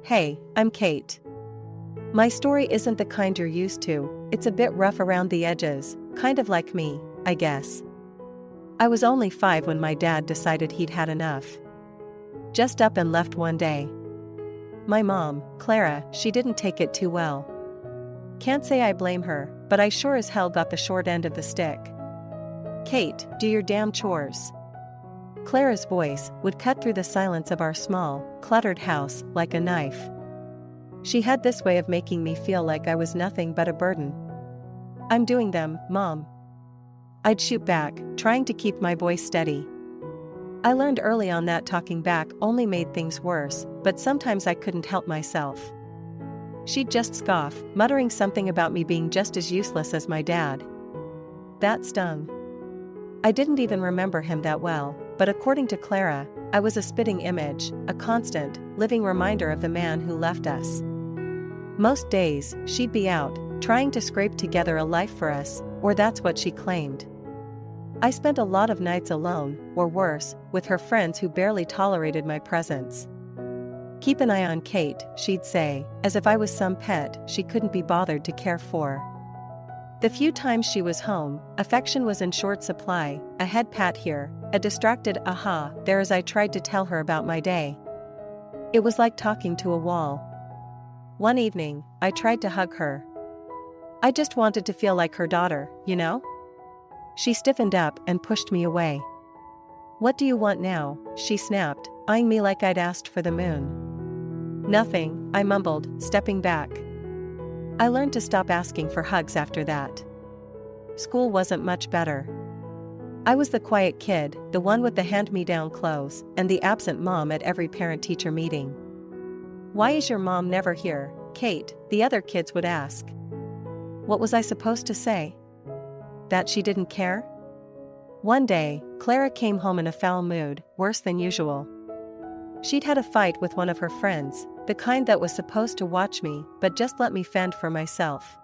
Hey, I'm Kate. My story isn't the kind you're used to, it's a bit rough around the edges, kind of like me, I guess. I was only 5 when my dad decided he'd had enough. Just up and left one day. My mom, Clara, she didn't take it too well. Can't say I blame her, but I sure as hell got the short end of the stick. Kate, do your damn chores. Clara's voice would cut through the silence of our small, cluttered house like a knife. She had this way of making me feel like I was nothing but a burden. I'm doing them, Mom. I'd shoot back, trying to keep my voice steady. I learned early on that talking back only made things worse, but sometimes I couldn't help myself. She'd just scoff, muttering something about me being just as useless as my dad. That stung. I didn't even remember him that well, but according to Clara, I was a spitting image, a constant, living reminder of the man who left us. Most days, she'd be out, trying to scrape together a life for us, or that's what she claimed. I spent a lot of nights alone, or worse, with her friends who barely tolerated my presence. Keep an eye on Kate, she'd say, as if I was some pet she couldn't be bothered to care for. The few times she was home, affection was in short supply, a head pat here, a distracted aha there as I tried to tell her about my day. It was like talking to a wall. One evening, I tried to hug her. I just wanted to feel like her daughter, you know? She stiffened up and pushed me away. What do you want now? She snapped, eyeing me like I'd asked for the moon. Nothing, I mumbled, stepping back. I learned to stop asking for hugs after that. School wasn't much better. I was the quiet kid, the one with the hand-me-down clothes, and the absent mom at every parent-teacher meeting. Why is your mom never here, Kate? The other kids would ask. What was I supposed to say? That she didn't care? One day, Clara came home in a foul mood, worse than usual. She'd had a fight with one of her friends, the kind that was supposed to watch me, but just let me fend for myself.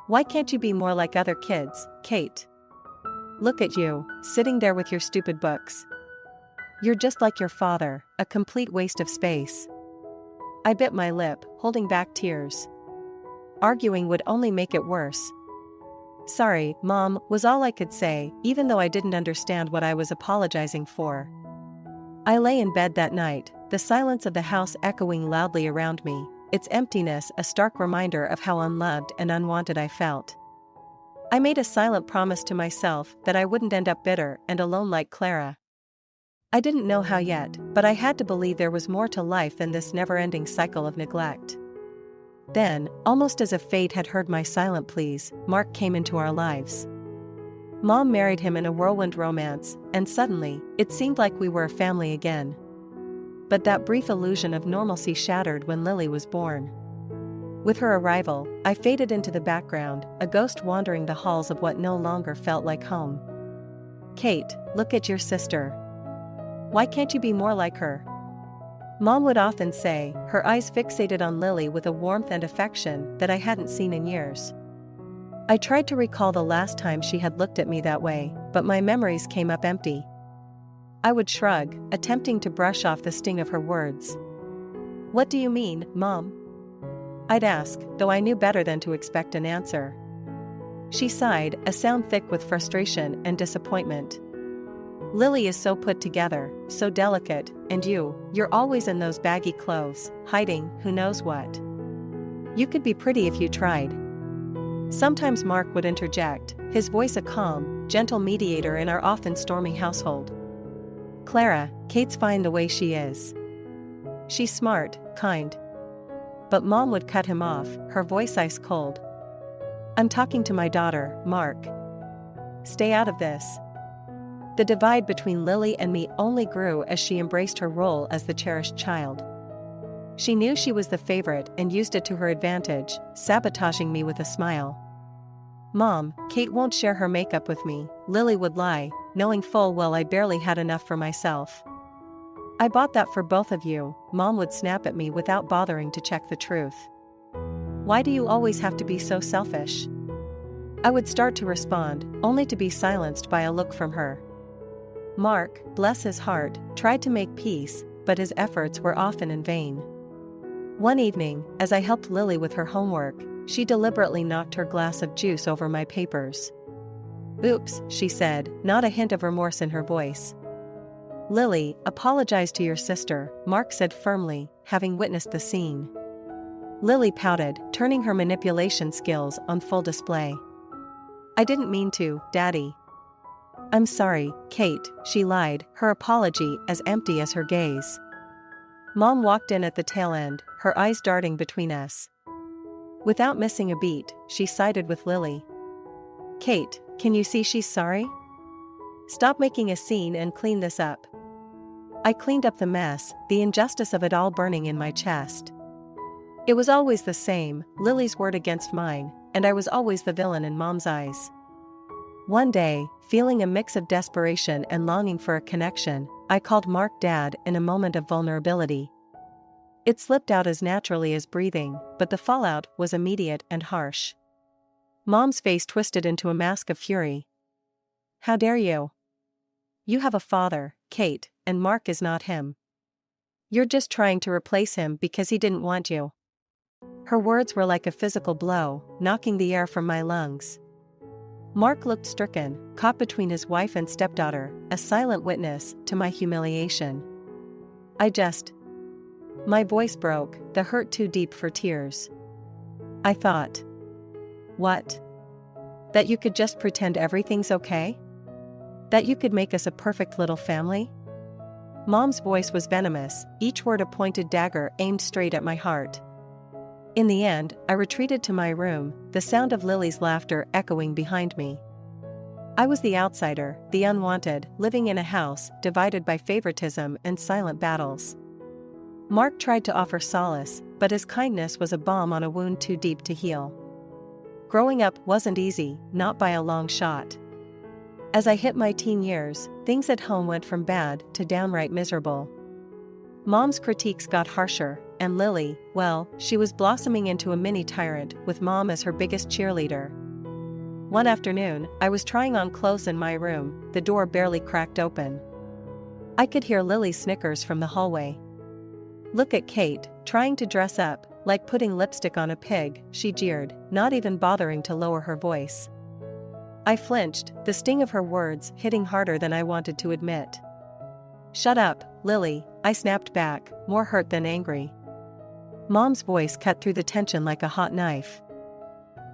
Why can't you be more like other kids, Kate? Look at you, sitting there with your stupid books. You're just like your father, a complete waste of space. I bit my lip, holding back tears. Arguing would only make it worse. Sorry, Mom, was all I could say, even though I didn't understand what I was apologizing for. I lay in bed that night, the silence of the house echoing loudly around me, its emptiness a stark reminder of how unloved and unwanted I felt. I made a silent promise to myself that I wouldn't end up bitter and alone like Clara. I didn't know how yet, but I had to believe there was more to life than this never-ending cycle of neglect. Then, almost as if fate had heard my silent pleas, Mark came into our lives. Mom married him in a whirlwind romance, and suddenly, it seemed like we were a family again. But that brief illusion of normalcy shattered when Lily was born. With her arrival, I faded into the background, a ghost wandering the halls of what no longer felt like home. Kate, look at your sister. Why can't you be more like her? Mom would often say, her eyes fixated on Lily with a warmth and affection that I hadn't seen in years. I tried to recall the last time she had looked at me that way, but my memories came up empty. I would shrug, attempting to brush off the sting of her words. What do you mean, Mom? I'd ask, though I knew better than to expect an answer. She sighed, a sound thick with frustration and disappointment. Lily is so put together, so delicate, and you're always in those baggy clothes, hiding who knows what. You could be pretty if you tried. Sometimes Mark would interject, his voice a calm, gentle mediator in our often stormy household. Clara, Kate's fine the way she is. She's smart, kind. But Mom would cut him off, her voice ice cold. I'm talking to my daughter, Mark. Stay out of this. The divide between Lily and me only grew as she embraced her role as the cherished child. She knew she was the favorite and used it to her advantage, sabotaging me with a smile. Mom, Kate won't share her makeup with me, Lily would lie, knowing full well I barely had enough for myself. I bought that for both of you, Mom would snap at me without bothering to check the truth. Why do you always have to be so selfish? I would start to respond, only to be silenced by a look from her. Mark, bless his heart, tried to make peace, but his efforts were often in vain. One evening, as I helped Lily with her homework, she deliberately knocked her glass of juice over my papers. "Oops," she said, not a hint of remorse in her voice. "Lily, apologize to your sister," Mark said firmly, having witnessed the scene. Lily pouted, turning her manipulation skills on full display. "I didn't mean to, Daddy." "I'm sorry, Kate," she lied, her apology as empty as her gaze. Mom walked in at the tail end, her eyes darting between us. Without missing a beat, she sided with Lily. "Kate, can you see she's sorry? Stop making a scene and clean this up." I cleaned up the mess, the injustice of it all burning in my chest. It was always the same, Lily's word against mine, and I was always the villain in Mom's eyes. One day, feeling a mix of desperation and longing for a connection, I called Mark Dad in a moment of vulnerability. It slipped out as naturally as breathing, but the fallout was immediate and harsh. Mom's face twisted into a mask of fury. "How dare you? You have a father, Kate, and Mark is not him. You're just trying to replace him because he didn't want you." Her words were like a physical blow, knocking the air from my lungs. Mark looked stricken, caught between his wife and stepdaughter, a silent witness to my humiliation. My voice broke, the hurt too deep for tears. I thought. What? That you could just pretend everything's okay? That you could make us a perfect little family? Mom's voice was venomous, each word a pointed dagger aimed straight at my heart. In the end, I retreated to my room, the sound of Lily's laughter echoing behind me. I was the outsider, the unwanted, living in a house divided by favoritism and silent battles. Mark tried to offer solace, but his kindness was a balm on a wound too deep to heal. Growing up wasn't easy, not by a long shot. As I hit my teen years, things at home went from bad to downright miserable. Mom's critiques got harsher, and Lily, well, she was blossoming into a mini tyrant with Mom as her biggest cheerleader. One afternoon, I was trying on clothes in my room, the door barely cracked open. I could hear Lily's snickers from the hallway. "Look at Kate, trying to dress up, like putting lipstick on a pig," she jeered, not even bothering to lower her voice. I flinched, the sting of her words hitting harder than I wanted to admit. "Shut up, Lily," I snapped back, more hurt than angry. Mom's voice cut through the tension like a hot knife.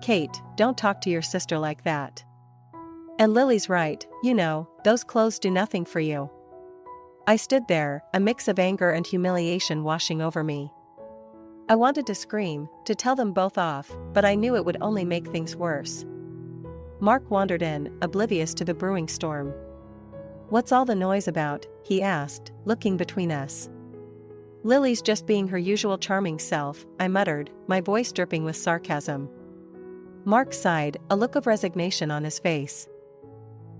"Kate, don't talk to your sister like that. And Lily's right, you know, those clothes do nothing for you." I stood there, a mix of anger and humiliation washing over me. I wanted to scream, to tell them both off, but I knew it would only make things worse. Mark wandered in, oblivious to the brewing storm. "What's all the noise about?" he asked, looking between us. "Lily's just being her usual charming self," I muttered, my voice dripping with sarcasm. Mark sighed, a look of resignation on his face.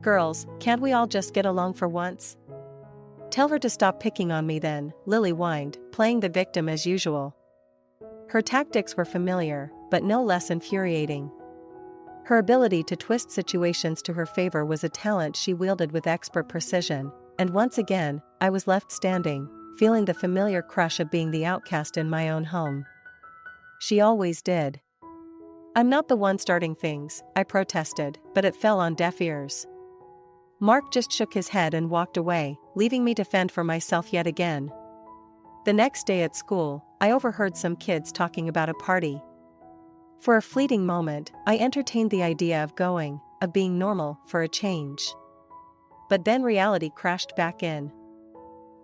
"Girls, can't we all just get along for once?" "Tell her to stop picking on me then," Lily whined, playing the victim as usual. Her tactics were familiar, but no less infuriating. Her ability to twist situations to her favor was a talent she wielded with expert precision, and once again, I was left standing, feeling the familiar crush of being the outcast in my own home. She always did. "I'm not the one starting things," I protested, but it fell on deaf ears. Mark just shook his head and walked away, leaving me to fend for myself yet again. The next day at school, I overheard some kids talking about a party. For a fleeting moment, I entertained the idea of going, of being normal, for a change. But then reality crashed back in.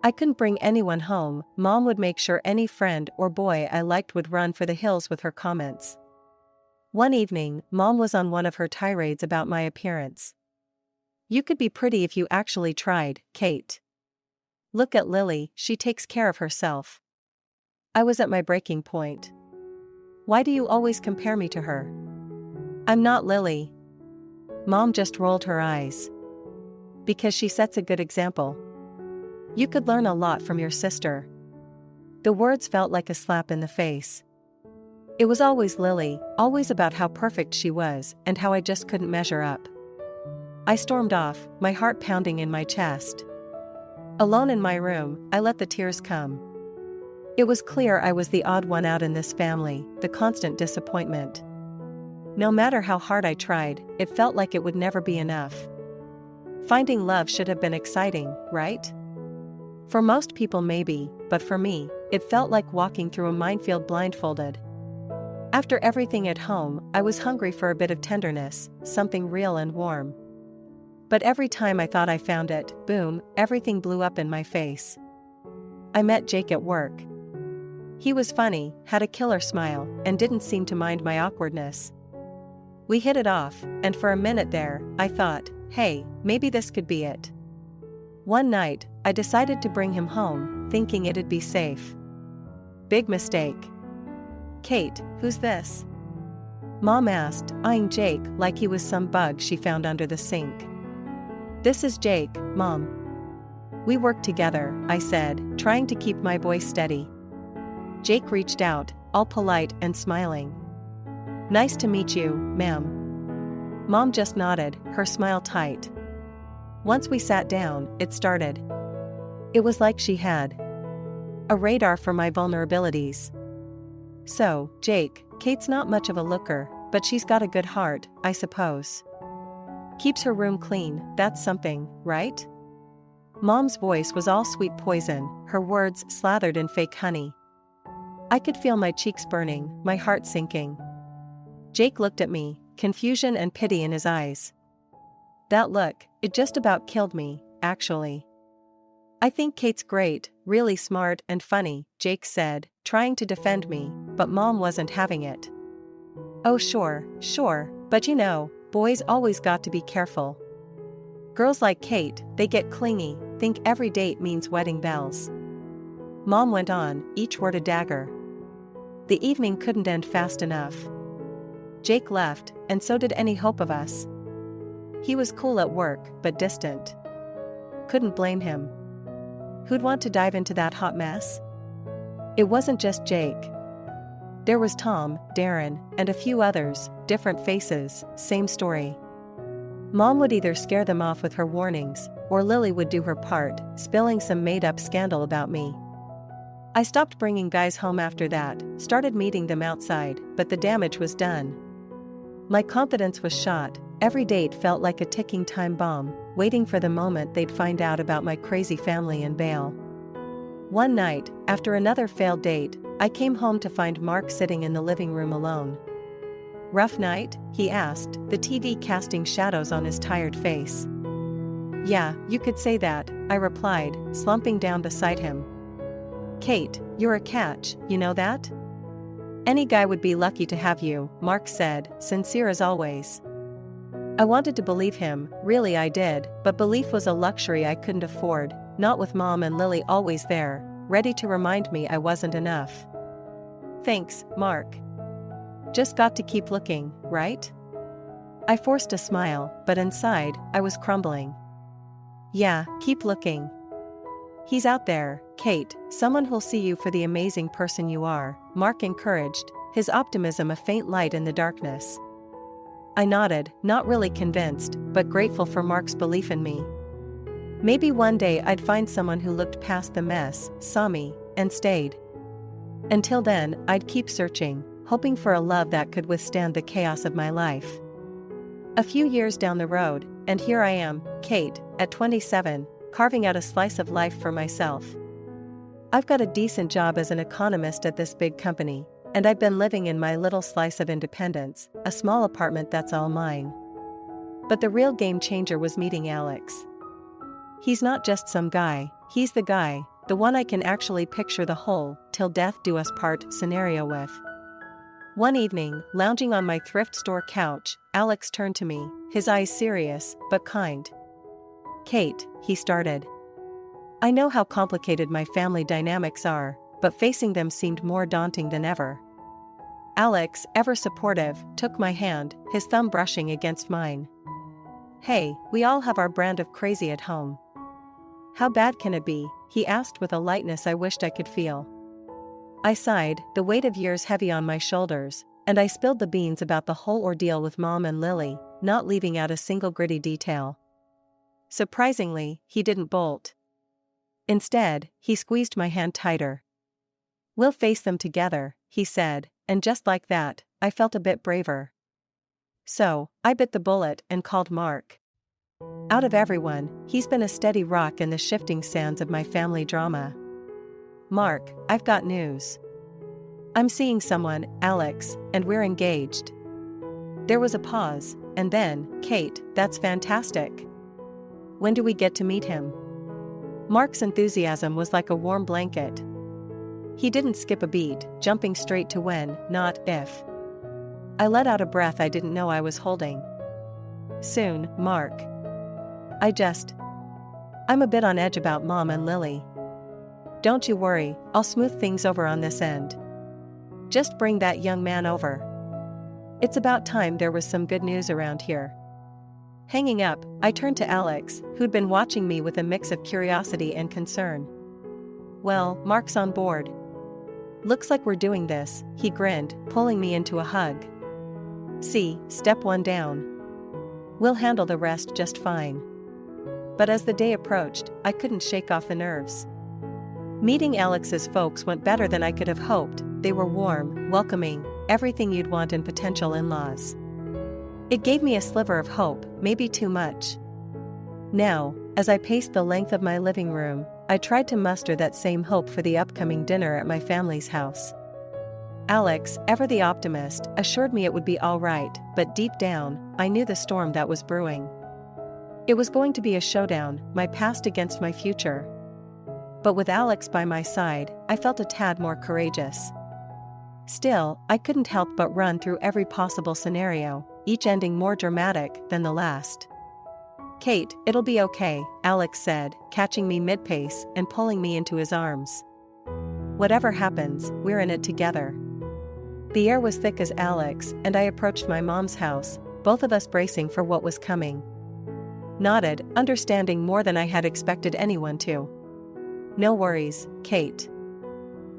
I couldn't bring anyone home. Mom would make sure any friend or boy I liked would run for the hills with her comments. One evening, Mom was on one of her tirades about my appearance. "You could be pretty if you actually tried, Kate. Look at Lily, she takes care of herself." I was at my breaking point. "Why do you always compare me to her? I'm not Lily." Mom just rolled her eyes. "Because she sets a good example. You could learn a lot from your sister." The words felt like a slap in the face. It was always Lily, always about how perfect she was and how I just couldn't measure up. I stormed off, my heart pounding in my chest. Alone in my room, I let the tears come. It was clear I was the odd one out in this family, the constant disappointment. No matter how hard I tried, it felt like it would never be enough. Finding love should have been exciting, right? For most people maybe, but for me, it felt like walking through a minefield blindfolded. After everything at home, I was hungry for a bit of tenderness, something real and warm. But every time I thought I found it, boom, everything blew up in my face. I met Jake at work. He was funny, had a killer smile, and didn't seem to mind my awkwardness. We hit it off, and for a minute there, I thought, hey, maybe this could be it. One night, I decided to bring him home, thinking it'd be safe. Big mistake. Kate, who's this? Mom asked, eyeing Jake like he was some bug she found under the sink. This is Jake, Mom. We work together, I said, trying to keep my voice steady. Jake reached out, all polite and smiling. Nice to meet you, ma'am. Mom just nodded, her smile tight. Once we sat down, it started. It was like she had a radar for my vulnerabilities. So, Jake, Kate's not much of a looker, but she's got a good heart, I suppose. Keeps her room clean, that's something, right? Mom's voice was all sweet poison, her words slathered in fake honey. I could feel my cheeks burning, my heart sinking. Jake looked at me, confusion and pity in his eyes. That look, it just about killed me, actually. I think Kate's great, really smart and funny, Jake said, trying to defend me, but Mom wasn't having it. Oh sure, but you know, boys always got to be careful. Girls like Kate, they get clingy, think every date means wedding bells. Mom went on, each word a dagger. The evening couldn't end fast enough. Jake left, and so did any hope of us. He was cool at work, but distant. Couldn't blame him. Who'd want to dive into that hot mess? It wasn't just Jake. There was Tom, Darren, and a few others, different faces, same story. Mom would either scare them off with her warnings, or Lily would do her part, spilling some made-up scandal about me. I stopped bringing guys home after that, started meeting them outside, but the damage was done. My confidence was shot, every date felt like a ticking time bomb, waiting for the moment they'd find out about my crazy family and bail. One night, after another failed date, I came home to find Mark sitting in the living room alone. Rough night? He asked, the TV casting shadows on his tired face. Yeah, you could say that, I replied, slumping down beside him. Kate, you're a catch, you know that? Any guy would be lucky to have you, Mark said, sincere as always. I wanted to believe him, really I did, but belief was a luxury I couldn't afford, not with Mom and Lily always there, ready to remind me I wasn't enough. Thanks, Mark. Just got to keep looking, right? I forced a smile, but inside, I was crumbling. Yeah, keep looking. He's out there, Kate, someone who'll see you for the amazing person you are, Mark encouraged, his optimism a faint light in the darkness. I nodded, not really convinced, but grateful for Mark's belief in me. Maybe one day I'd find someone who looked past the mess, saw me, and stayed. Until then, I'd keep searching, hoping for a love that could withstand the chaos of my life. A few years down the road, and here I am, Kate, at 27, carving out a slice of life for myself. I've got a decent job as an economist at this big company, and I've been living in my little slice of independence, a small apartment that's all mine. But the real game changer was meeting Alex. He's not just some guy, he's the guy, the one I can actually picture the whole till death do us part scenario with. One evening, lounging on my thrift store couch, Alex turned to me, his eyes serious, but kind. Kate, he started. I know how complicated my family dynamics are, but facing them seemed more daunting than ever. Alex, ever supportive, took my hand, his thumb brushing against mine. Hey, we all have our brand of crazy at home. How bad can it be? He asked with a lightness I wished I could feel. I sighed, the weight of years heavy on my shoulders, and I spilled the beans about the whole ordeal with Mom and Lily, not leaving out a single gritty detail. Surprisingly, he didn't bolt. Instead, he squeezed my hand tighter. We'll face them together, he said, and just like that, I felt a bit braver. So, I bit the bullet and called Mark. Out of everyone, he's been a steady rock in the shifting sands of my family drama. Mark, I've got news. I'm seeing someone, Alex, and we're engaged. There was a pause, and then, Kate, that's fantastic. When do we get to meet him? Mark's enthusiasm was like a warm blanket. He didn't skip a beat, jumping straight to when, not if. I let out a breath I didn't know I was holding. Soon, Mark. I'm a bit on edge about Mom and Lily. Don't you worry, I'll smooth things over on this end. Just bring that young man over. It's about time there was some good news around here. Hanging up, I turned to Alex, who'd been watching me with a mix of curiosity and concern. Well, Mark's on board. Looks like we're doing this, he grinned, pulling me into a hug. See, step one down. We'll handle the rest just fine. But as the day approached, I couldn't shake off the nerves. Meeting Alex's folks went better than I could have hoped. They were warm, welcoming, everything you'd want in potential in-laws. It gave me a sliver of hope, maybe too much. Now, as I paced the length of my living room, I tried to muster that same hope for the upcoming dinner at my family's house. Alex, ever the optimist, assured me it would be all right, but deep down, I knew the storm that was brewing. It was going to be a showdown, my past against my future. But with Alex by my side, I felt a tad more courageous. Still, I couldn't help but run through every possible scenario, each ending more dramatic than the last. Kate, it'll be okay, Alex said, catching me mid-pace and pulling me into his arms. Whatever happens, we're in it together. The air was thick as Alex and I approached my mom's house, both of us bracing for what was coming. Nodded, understanding more than I had expected anyone to. No worries, Kate.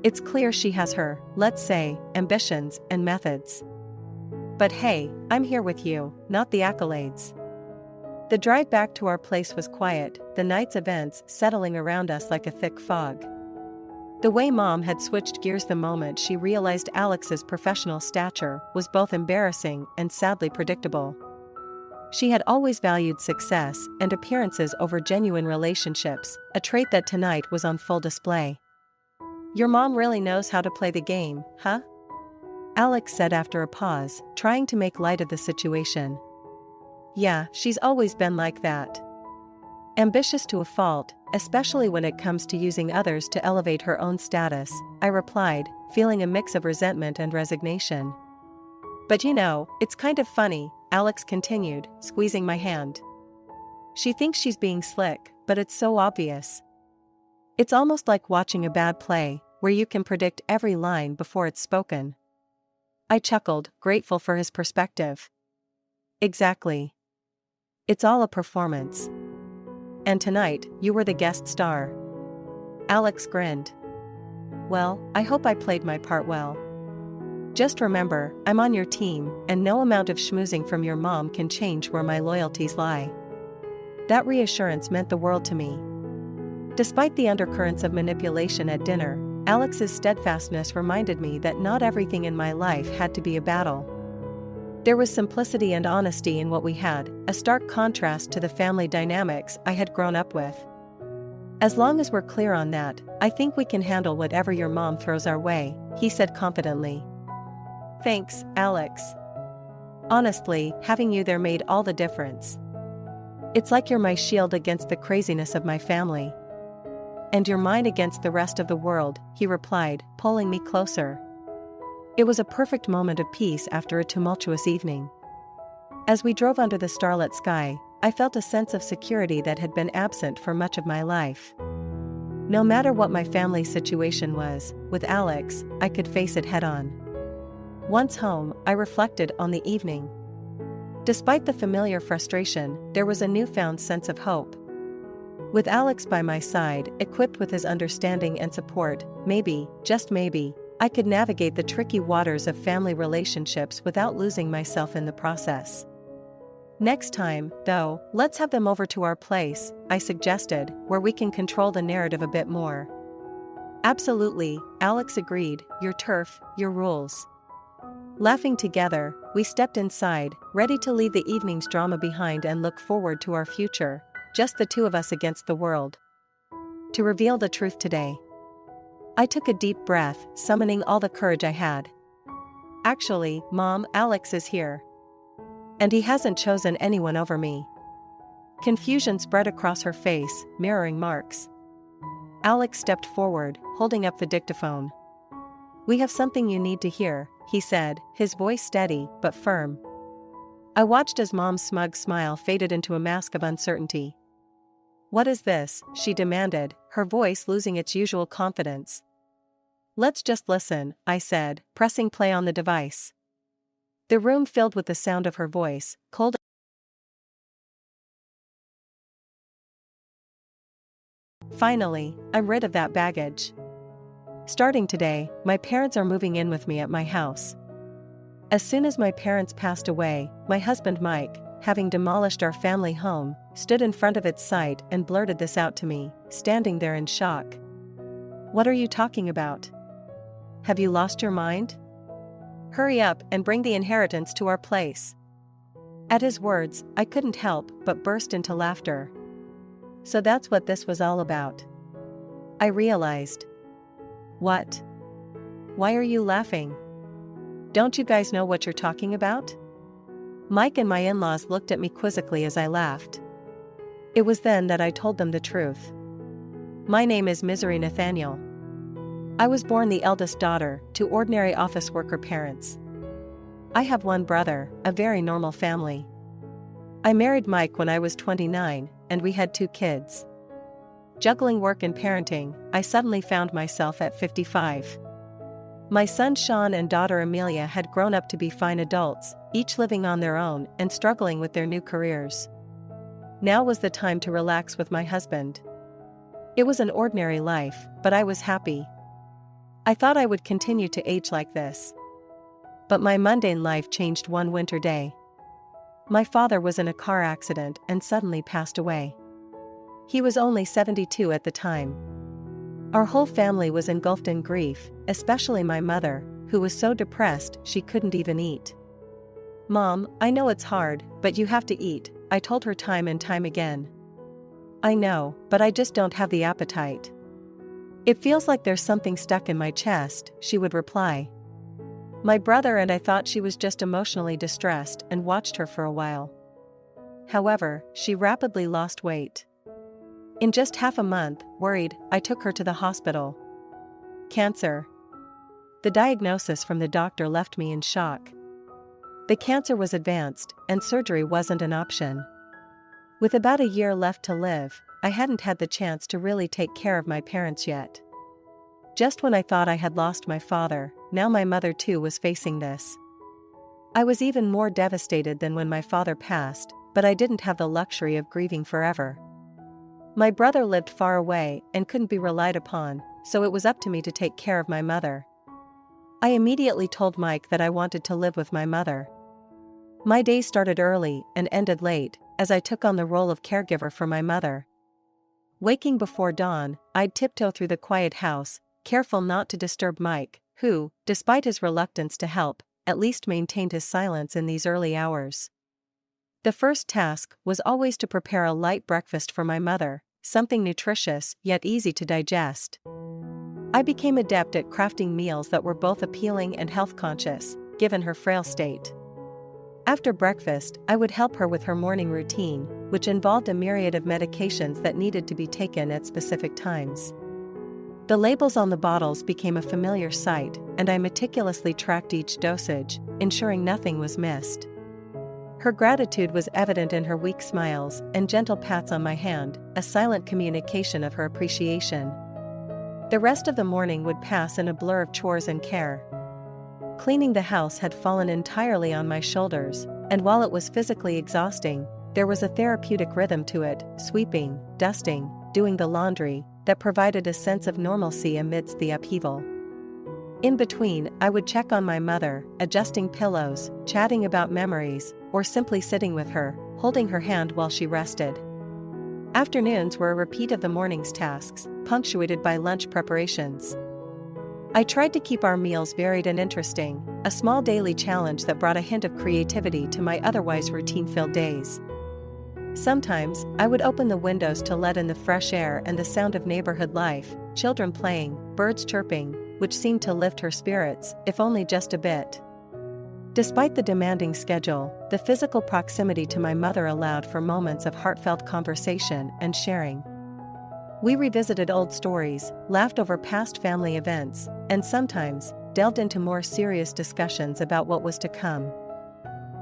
It's clear she has her, let's say, ambitions and methods. But hey, I'm here with you, not the accolades. The drive back to our place was quiet, the night's events settling around us like a thick fog. The way Mom had switched gears the moment she realized Alex's professional stature was both embarrassing and sadly predictable. She had always valued success and appearances over genuine relationships, a trait that tonight was on full display. Your mom really knows how to play the game, huh? Alex said after a pause, trying to make light of the situation. Yeah, she's always been like that. Ambitious to a fault, especially when it comes to using others to elevate her own status, I replied, feeling a mix of resentment and resignation. But you know, it's kind of funny, Alex continued, squeezing my hand. She thinks she's being slick, but it's so obvious. It's almost like watching a bad play, where you can predict every line before it's spoken. I chuckled, grateful for his perspective. Exactly. It's all a performance. And tonight, you were the guest star. Alex grinned. Well, I hope I played my part well. Just remember, I'm on your team, and no amount of schmoozing from your mom can change where my loyalties lie. That reassurance meant the world to me. Despite the undercurrents of manipulation at dinner, Alex's steadfastness reminded me that not everything in my life had to be a battle. There was simplicity and honesty in what we had, a stark contrast to the family dynamics I had grown up with. As long as we're clear on that, I think we can handle whatever your mom throws our way, he said confidently. Thanks, Alex. Honestly, having you there made all the difference. It's like you're my shield against the craziness of my family. And you're mine against the rest of the world, he replied, pulling me closer. It was a perfect moment of peace after a tumultuous evening. As we drove under the starlit sky, I felt a sense of security that had been absent for much of my life. No matter what my family's situation was, with Alex, I could face it head-on. Once home, I reflected on the evening. Despite the familiar frustration, there was a newfound sense of hope. With Alex by my side, equipped with his understanding and support, maybe, just maybe, I could navigate the tricky waters of family relationships without losing myself in the process. Next time, though, let's have them over to our place, I suggested, where we can control the narrative a bit more. Absolutely, Alex agreed, your turf, your rules. Laughing together, we stepped inside, ready to leave the evening's drama behind and look forward to our future, just the two of us against the world. To reveal the truth today. I took a deep breath, summoning all the courage I had. Actually, Mom, Alex is here. And he hasn't chosen anyone over me. Confusion spread across her face, mirroring Mark's. Alex stepped forward, holding up the dictaphone. We have something you need to hear, he said, his voice steady but firm. I watched as Mom's smug smile faded into a mask of uncertainty. What is this? She demanded, her voice losing its usual confidence. Let's just listen, I said, pressing play on the device. The room filled with the sound of her voice, cold. Finally, I'm rid of that baggage. Starting today, my parents are moving in with me at my house. As soon as my parents passed away, my husband Mike, having demolished our family home, stood in front of its site and blurted this out to me, standing there in shock. What are you talking about? Have you lost your mind? Hurry up and bring the inheritance to our place. At his words, I couldn't help but burst into laughter. So that's what this was all about. I realized. What? Why are you laughing? Don't you guys know what you're talking about? Mike and my in-laws looked at me quizzically as I laughed. It was then that I told them the truth. My name is Misery Nathaniel. I was born the eldest daughter to ordinary office worker parents. I have one brother, a very normal family. I married Mike when I was 29, and we had 2 kids. Juggling work and parenting, I suddenly found myself at 55. My son Sean and daughter Amelia had grown up to be fine adults, each living on their own and struggling with their new careers. Now was the time to relax with my husband. It was an ordinary life, but I was happy. I thought I would continue to age like this. But my mundane life changed one winter day. My father was in a car accident and suddenly passed away. He was only 72 at the time. Our whole family was engulfed in grief, especially my mother, who was so depressed she couldn't even eat. Mom, I know it's hard, but you have to eat, I told her time and time again. I know, but I just don't have the appetite. It feels like there's something stuck in my chest, she would reply. My brother and I thought she was just emotionally distressed and watched her for a while. However, she rapidly lost weight. In just half a month, worried, I took her to the hospital. Cancer. The diagnosis from the doctor left me in shock. The cancer was advanced, and surgery wasn't an option. With about a year left to live, I hadn't had the chance to really take care of my parents yet. Just when I thought I had lost my father, now my mother too was facing this. I was even more devastated than when my father passed, but I didn't have the luxury of grieving forever. My brother lived far away and couldn't be relied upon, so it was up to me to take care of my mother. I immediately told Mike that I wanted to live with my mother. My days started early and ended late, as I took on the role of caregiver for my mother. Waking before dawn, I'd tiptoe through the quiet house, careful not to disturb Mike, who, despite his reluctance to help, at least maintained his silence in these early hours. The first task was always to prepare a light breakfast for my mother, something nutritious yet easy to digest. I became adept at crafting meals that were both appealing and health-conscious, given her frail state. After breakfast, I would help her with her morning routine, which involved a myriad of medications that needed to be taken at specific times. The labels on the bottles became a familiar sight, and I meticulously tracked each dosage, ensuring nothing was missed. Her gratitude was evident in her weak smiles and gentle pats on my hand, a silent communication of her appreciation. The rest of the morning would pass in a blur of chores and care. Cleaning the house had fallen entirely on my shoulders, and while it was physically exhausting, there was a therapeutic rhythm to it, sweeping, dusting, doing the laundry, that provided a sense of normalcy amidst the upheaval. In between, I would check on my mother, adjusting pillows, chatting about memories, or simply sitting with her, holding her hand while she rested. Afternoons were a repeat of the morning's tasks, punctuated by lunch preparations. I tried to keep our meals varied and interesting, a small daily challenge that brought a hint of creativity to my otherwise routine-filled days. Sometimes, I would open the windows to let in the fresh air and the sound of neighborhood life, children playing, birds chirping, which seemed to lift her spirits, if only just a bit. Despite the demanding schedule, the physical proximity to my mother allowed for moments of heartfelt conversation and sharing. We revisited old stories, laughed over past family events, and sometimes, delved into more serious discussions about what was to come.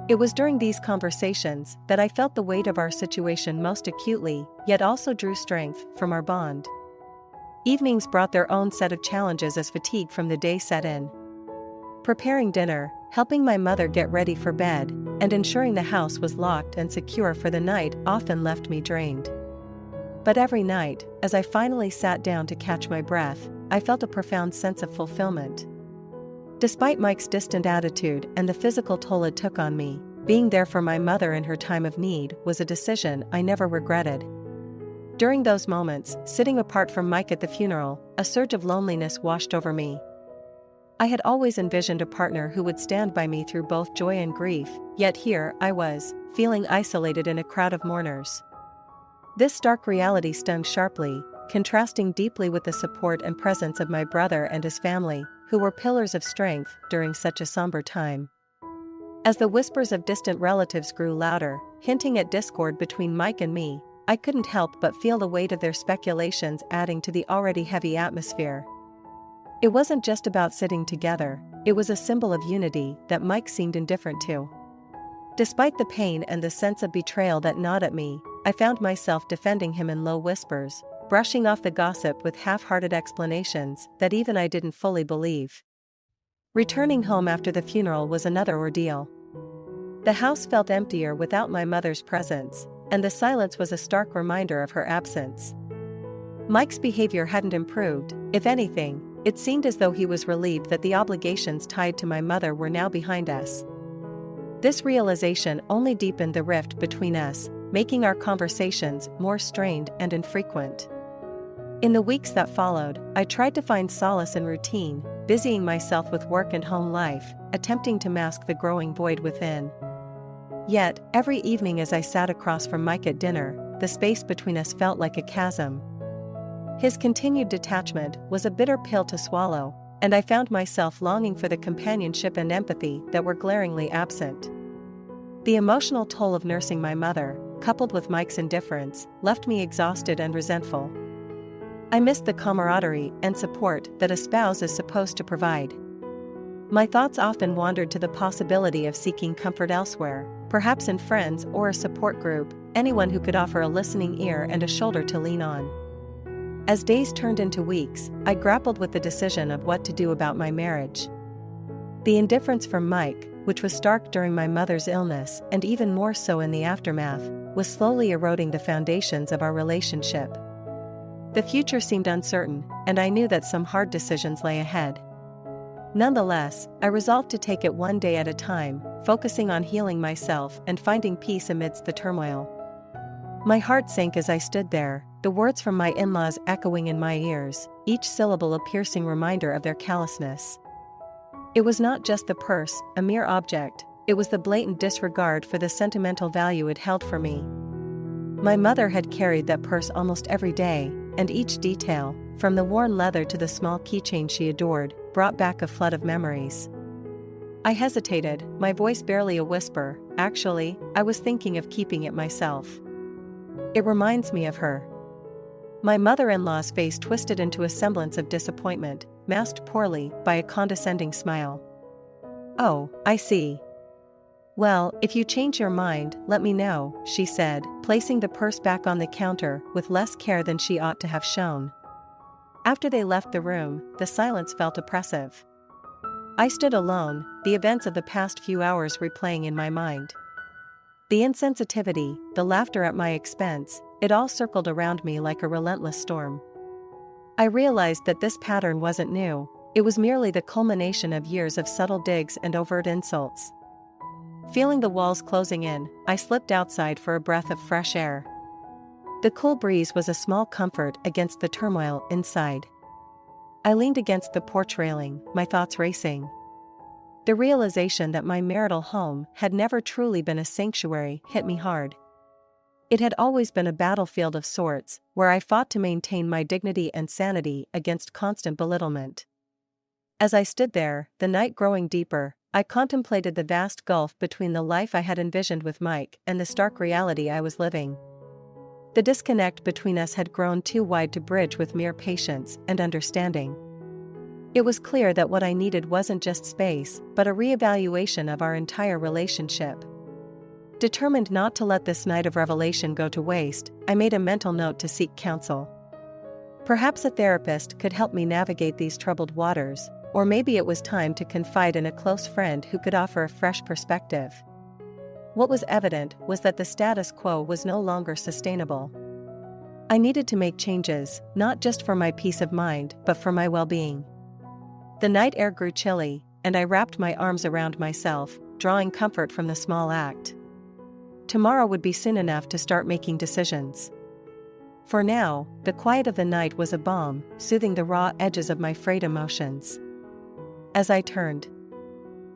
It was during these conversations that I felt the weight of our situation most acutely, yet also drew strength from our bond. Evenings brought their own set of challenges as fatigue from the day set in. Preparing dinner, helping my mother get ready for bed, and ensuring the house was locked and secure for the night often left me drained. But every night, as I finally sat down to catch my breath, I felt a profound sense of fulfillment. Despite Mike's distant attitude and the physical toll it took on me, being there for my mother in her time of need was a decision I never regretted. During those moments, sitting apart from Mike at the funeral, a surge of loneliness washed over me. I had always envisioned a partner who would stand by me through both joy and grief, yet here I was, feeling isolated in a crowd of mourners. This stark reality stung sharply, contrasting deeply with the support and presence of my brother and his family, who were pillars of strength during such a somber time. As the whispers of distant relatives grew louder, hinting at discord between Mike and me, I couldn't help but feel the weight of their speculations adding to the already heavy atmosphere. It wasn't just about sitting together, it was a symbol of unity that Mike seemed indifferent to. Despite the pain and the sense of betrayal that gnawed at me, I found myself defending him in low whispers, brushing off the gossip with half-hearted explanations that even I didn't fully believe. Returning home after the funeral was another ordeal. The house felt emptier without my mother's presence, and the silence was a stark reminder of her absence. Mike's behavior hadn't improved. If anything, it seemed as though he was relieved that the obligations tied to my mother were now behind us. This realization only deepened the rift between us, making our conversations more strained and infrequent. In the weeks that followed, I tried to find solace in routine, busying myself with work and home life, attempting to mask the growing void within. Yet, every evening as I sat across from Mike at dinner, the space between us felt like a chasm. His continued detachment was a bitter pill to swallow, and I found myself longing for the companionship and empathy that were glaringly absent. The emotional toll of nursing my mother, coupled with Mike's indifference, left me exhausted and resentful. I missed the camaraderie and support that a spouse is supposed to provide. My thoughts often wandered to the possibility of seeking comfort elsewhere, perhaps in friends or a support group, anyone who could offer a listening ear and a shoulder to lean on. As days turned into weeks, I grappled with the decision of what to do about my marriage. The indifference from Mike, which was stark during my mother's illness and even more so in the aftermath, was slowly eroding the foundations of our relationship. The future seemed uncertain, and I knew that some hard decisions lay ahead. Nonetheless, I resolved to take it one day at a time, focusing on healing myself and finding peace amidst the turmoil. My heart sank as I stood there, the words from my in-laws echoing in my ears, each syllable a piercing reminder of their callousness. It was not just the purse, a mere object, it was the blatant disregard for the sentimental value it held for me. My mother had carried that purse almost every day, and each detail, from the worn leather to the small keychain she adored, brought back a flood of memories. I hesitated, my voice barely a whisper. Actually, I was thinking of keeping it myself. It reminds me of her. My mother-in-law's face twisted into a semblance of disappointment, masked poorly by a condescending smile. "Oh, I see. Well, if you change your mind, let me know," she said, placing the purse back on the counter with less care than she ought to have shown. After they left the room, the silence felt oppressive. I stood alone, the events of the past few hours replaying in my mind. The insensitivity, the laughter at my expense, it all circled around me like a relentless storm. I realized that this pattern wasn't new, it was merely the culmination of years of subtle digs and overt insults. Feeling the walls closing in, I slipped outside for a breath of fresh air. The cool breeze was a small comfort against the turmoil inside. I leaned against the porch railing, my thoughts racing. The realization that my marital home had never truly been a sanctuary hit me hard. It had always been a battlefield of sorts, where I fought to maintain my dignity and sanity against constant belittlement. As I stood there, the night growing deeper, I contemplated the vast gulf between the life I had envisioned with Mike and the stark reality I was living. The disconnect between us had grown too wide to bridge with mere patience and understanding. It was clear that what I needed wasn't just space, but a reevaluation of our entire relationship. Determined not to let this night of revelation go to waste, I made a mental note to seek counsel. Perhaps a therapist could help me navigate these troubled waters, or maybe it was time to confide in a close friend who could offer a fresh perspective. What was evident was that the status quo was no longer sustainable. I needed to make changes, not just for my peace of mind, but for my well-being. The night air grew chilly, and I wrapped my arms around myself, drawing comfort from the small act. Tomorrow would be soon enough to start making decisions. For now, the quiet of the night was a balm, soothing the raw edges of my frayed emotions. As I turned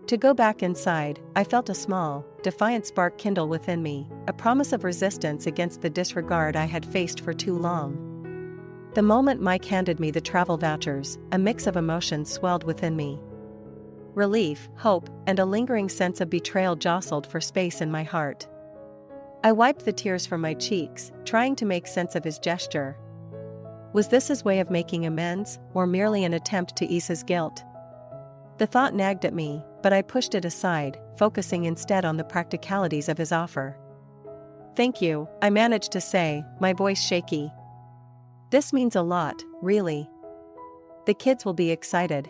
to go back inside, I felt a small, defiant spark kindle within me, a promise of resistance against the disregard I had faced for too long. The moment Mike handed me the travel vouchers, a mix of emotions swelled within me. Relief, hope, and a lingering sense of betrayal jostled for space in my heart. I wiped the tears from my cheeks, trying to make sense of his gesture. Was this his way of making amends, or merely an attempt to ease his guilt? The thought nagged at me, but I pushed it aside, focusing instead on the practicalities of his offer. "Thank you," I managed to say, my voice shaky. "This means a lot, really. The kids will be excited."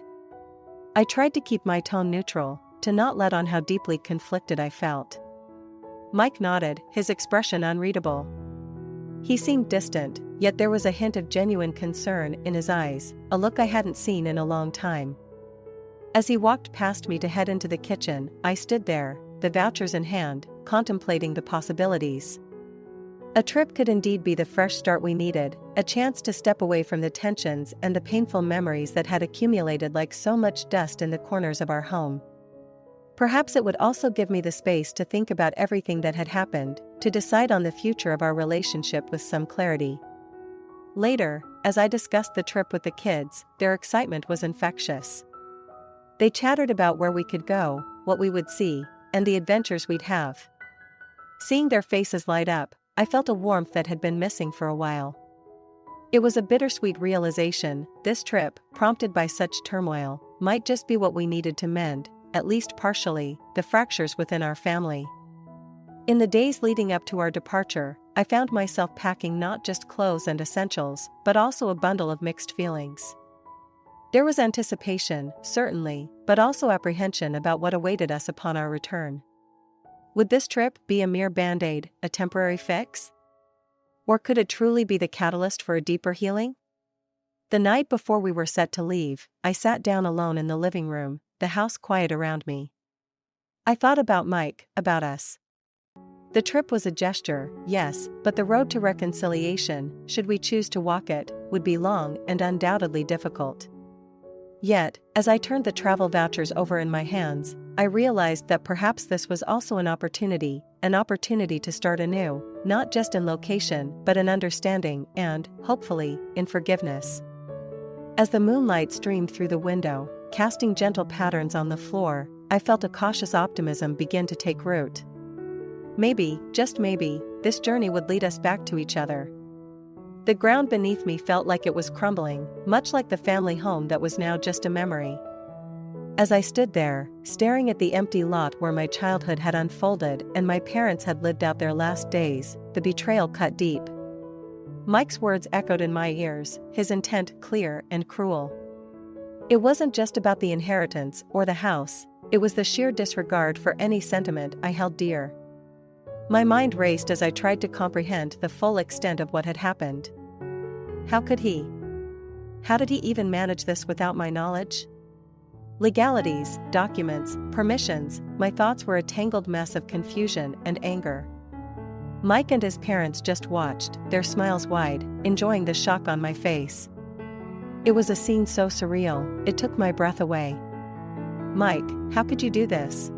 I tried to keep my tone neutral, to not let on how deeply conflicted I felt. Mike nodded, his expression unreadable. He seemed distant, yet there was a hint of genuine concern in his eyes, a look I hadn't seen in a long time. As he walked past me to head into the kitchen, I stood there, the vouchers in hand, contemplating the possibilities. A trip could indeed be the fresh start we needed, a chance to step away from the tensions and the painful memories that had accumulated like so much dust in the corners of our home. Perhaps it would also give me the space to think about everything that had happened, to decide on the future of our relationship with some clarity. Later, as I discussed the trip with the kids, their excitement was infectious. They chattered about where we could go, what we would see, and the adventures we'd have. Seeing their faces light up, I felt a warmth that had been missing for a while. It was a bittersweet realization, this trip, prompted by such turmoil, might just be what we needed to mend, at least partially, the fractures within our family. In the days leading up to our departure, I found myself packing not just clothes and essentials, but also a bundle of mixed feelings. There was anticipation, certainly, but also apprehension about what awaited us upon our return. Would this trip be a mere band-aid, a temporary fix? Or could it truly be the catalyst for a deeper healing? The night before we were set to leave, I sat down alone in the living room, the house quiet around me. I thought about Mike, about us. The trip was a gesture, yes, but the road to reconciliation, should we choose to walk it, would be long and undoubtedly difficult. Yet, as I turned the travel vouchers over in my hands, I realized that perhaps this was also an opportunity to start anew, not just in location but in understanding and, hopefully, in forgiveness. As the moonlight streamed through the window, casting gentle patterns on the floor, I felt a cautious optimism begin to take root. Maybe, just maybe, this journey would lead us back to each other. The ground beneath me felt like it was crumbling, much like the family home that was now just a memory. As I stood there, staring at the empty lot where my childhood had unfolded and my parents had lived out their last days, the betrayal cut deep. Mike's words echoed in my ears, his intent clear and cruel. It wasn't just about the inheritance or the house, it was the sheer disregard for any sentiment I held dear. My mind raced as I tried to comprehend the full extent of what had happened. How could he? How did he even manage this without my knowledge? Legalities, documents, permissions, my thoughts were a tangled mess of confusion and anger. Mike and his parents just watched, their smiles wide, enjoying the shock on my face. It was a scene so surreal, it took my breath away. "Mike, how could you do this?"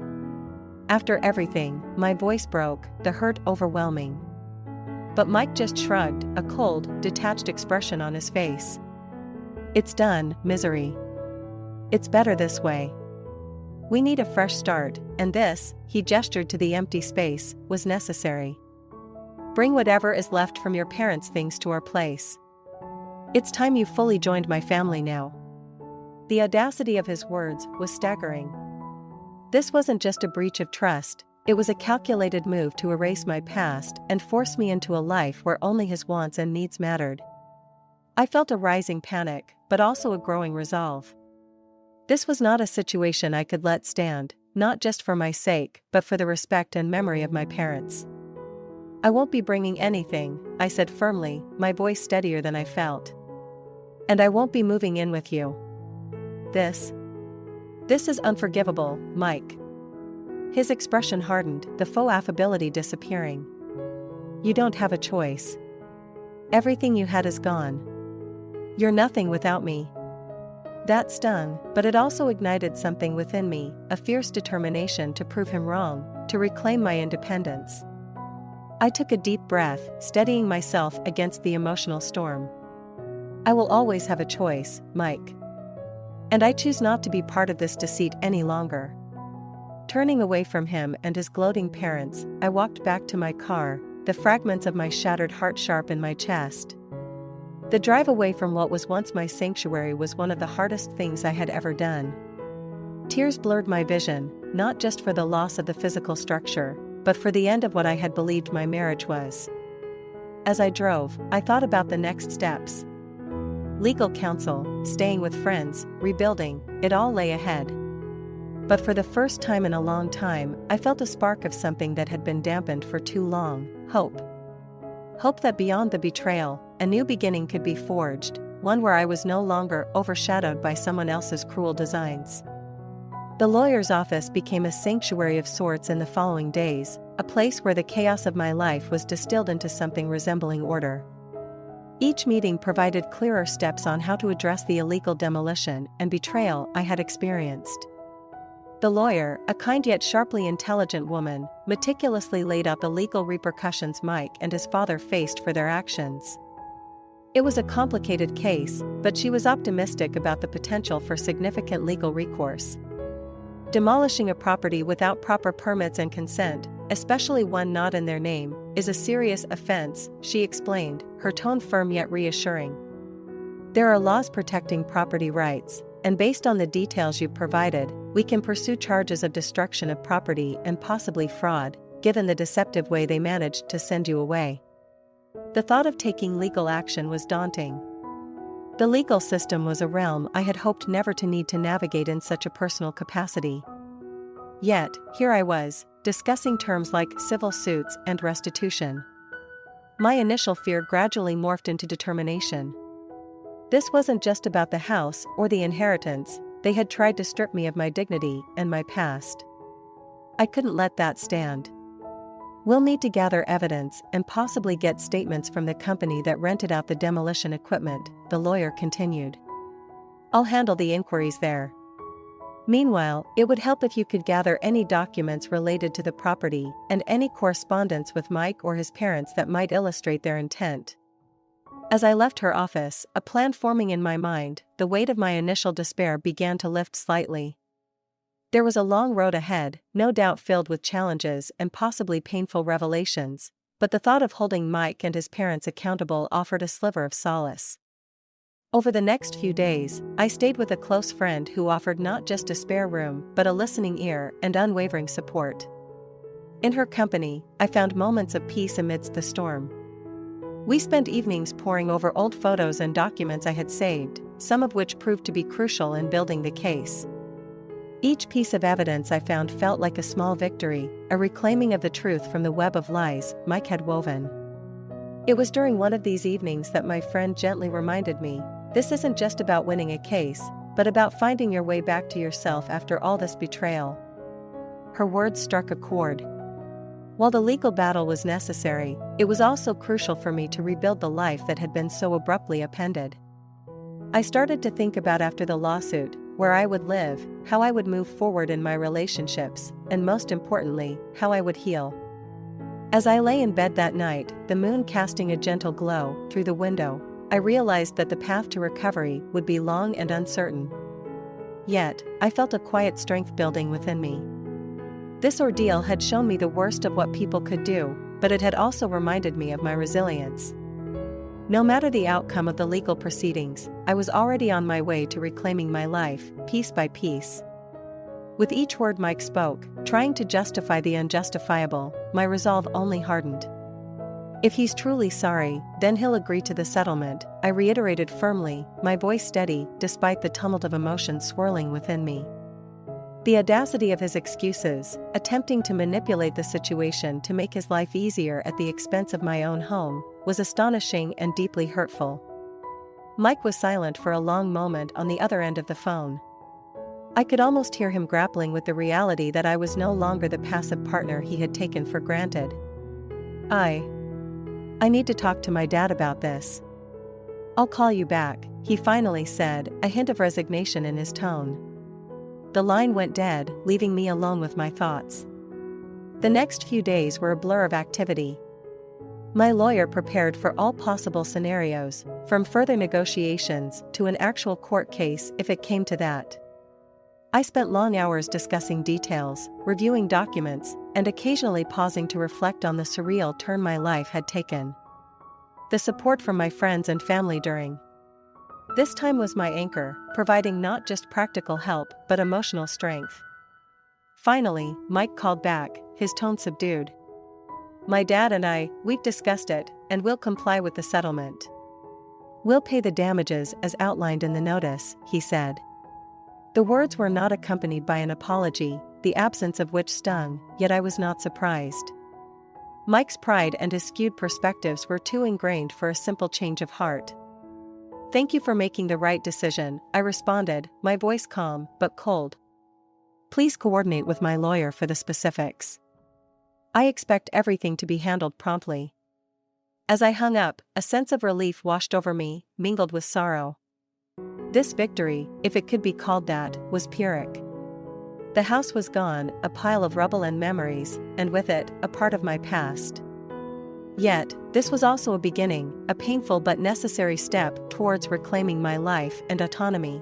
After everything, my voice broke, the hurt overwhelming. But Mike just shrugged, a cold, detached expression on his face. "It's done, misery. It's better this way. We need a fresh start, and this," he gestured to the empty space, "was necessary. Bring whatever is left from your parents' things to our place. It's time you fully joined my family now." The audacity of his words was staggering. This wasn't just a breach of trust, it was a calculated move to erase my past and force me into a life where only his wants and needs mattered. I felt a rising panic, but also a growing resolve. This was not a situation I could let stand, not just for my sake, but for the respect and memory of my parents. "I won't be bringing anything," I said firmly, my voice steadier than I felt. "And I won't be moving in with you. This is unforgivable, Mike." His expression hardened, the faux affability disappearing. "You don't have a choice. Everything you had is gone. You're nothing without me." That stung, but it also ignited something within me, a fierce determination to prove him wrong, to reclaim my independence. I took a deep breath, steadying myself against the emotional storm. "I will always have a choice, Mike. And I choose not to be part of this deceit any longer." Turning away from him and his gloating parents, I walked back to my car, the fragments of my shattered heart sharp in my chest. The drive away from what was once my sanctuary was one of the hardest things I had ever done. Tears blurred my vision, not just for the loss of the physical structure, but for the end of what I had believed my marriage was. As I drove, I thought about the next steps. Legal counsel, staying with friends, rebuilding, it all lay ahead. But for the first time in a long time, I felt a spark of something that had been dampened for too long: hope. Hope that beyond the betrayal, a new beginning could be forged, one where I was no longer overshadowed by someone else's cruel designs. The lawyer's office became a sanctuary of sorts in the following days, a place where the chaos of my life was distilled into something resembling order. Each meeting provided clearer steps on how to address the illegal demolition and betrayal I had experienced. The lawyer, a kind yet sharply intelligent woman, meticulously laid out the legal repercussions Mike and his father faced for their actions. It was a complicated case, but she was optimistic about the potential for significant legal recourse. Demolishing a property without proper permits and consent, especially one not in their name, is a serious offense, she explained, her tone firm yet reassuring. There are laws protecting property rights, and based on the details you've provided, we can pursue charges of destruction of property and possibly fraud, given the deceptive way they managed to send you away. The thought of taking legal action was daunting. The legal system was a realm I had hoped never to need to navigate in such a personal capacity. Yet, here I was, discussing terms like civil suits and restitution. My initial fear gradually morphed into determination. This wasn't just about the house or the inheritance, they had tried to strip me of my dignity and my past. I couldn't let that stand. "We'll need to gather evidence and possibly get statements from the company that rented out the demolition equipment," the lawyer continued. "I'll handle the inquiries there. Meanwhile, it would help if you could gather any documents related to the property and any correspondence with Mike or his parents that might illustrate their intent." As I left her office, a plan forming in my mind, the weight of my initial despair began to lift slightly. There was a long road ahead, no doubt filled with challenges and possibly painful revelations, but the thought of holding Mike and his parents accountable offered a sliver of solace. Over the next few days, I stayed with a close friend who offered not just a spare room but a listening ear and unwavering support. In her company, I found moments of peace amidst the storm. We spent evenings poring over old photos and documents I had saved, some of which proved to be crucial in building the case. Each piece of evidence I found felt like a small victory, a reclaiming of the truth from the web of lies Mike had woven. It was during one of these evenings that my friend gently reminded me, "This isn't just about winning a case, but about finding your way back to yourself after all this betrayal." Her words struck a chord. While the legal battle was necessary, it was also crucial for me to rebuild the life that had been so abruptly upended. I started to think about after the lawsuit, where I would live, how I would move forward in my relationships, and most importantly, how I would heal. As I lay in bed that night, the moon casting a gentle glow through the window, I realized that the path to recovery would be long and uncertain. Yet, I felt a quiet strength building within me. This ordeal had shown me the worst of what people could do, but it had also reminded me of my resilience. No matter the outcome of the legal proceedings, I was already on my way to reclaiming my life, piece by piece. With each word Mike spoke, trying to justify the unjustifiable, my resolve only hardened. If he's truly sorry, then he'll agree to the settlement, I reiterated firmly, my voice steady despite the tumult of emotions swirling within me. The audacity of his excuses, attempting to manipulate the situation to make his life easier at the expense of my own home, was astonishing and deeply hurtful. Mike was silent for a long moment on the other end of the phone. I could almost hear him grappling with the reality that I was no longer the passive partner he had taken for granted. I need to talk to my dad about this. I'll call you back, he finally said, a hint of resignation in his tone. The line went dead, leaving me alone with my thoughts. The next few days were a blur of activity. My lawyer prepared for all possible scenarios, from further negotiations to an actual court case if it came to that. I spent long hours discussing details, reviewing documents, and occasionally pausing to reflect on the surreal turn my life had taken. The support from my friends and family during this time was my anchor, providing not just practical help but emotional strength. Finally, Mike called back, his tone subdued. My dad and we've discussed it, and we'll comply with the settlement. We'll pay the damages as outlined in the notice, he said. The words were not accompanied by an apology, the absence of which stung, yet I was not surprised. Mike's pride and his skewed perspectives were too ingrained for a simple change of heart. Thank you for making the right decision, I responded, my voice calm but cold. Please coordinate with my lawyer for the specifics. I expect everything to be handled promptly. As I hung up, a sense of relief washed over me, mingled with sorrow. This victory, if it could be called that, was Pyrrhic. The house was gone, a pile of rubble and memories, and with it, a part of my past. Yet, this was also a beginning, a painful but necessary step towards reclaiming my life and autonomy.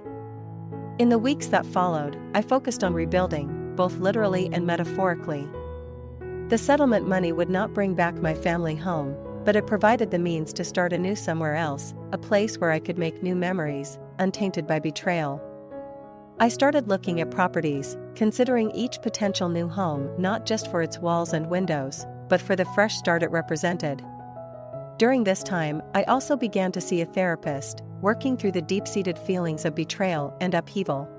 In the weeks that followed, I focused on rebuilding, both literally and metaphorically. The settlement money would not bring back my family home, but it provided the means to start anew somewhere else, a place where I could make new memories, untainted by betrayal. I started looking at properties, considering each potential new home not just for its walls and windows, but for the fresh start it represented. During this time, I also began to see a therapist, working through the deep-seated feelings of betrayal and upheaval.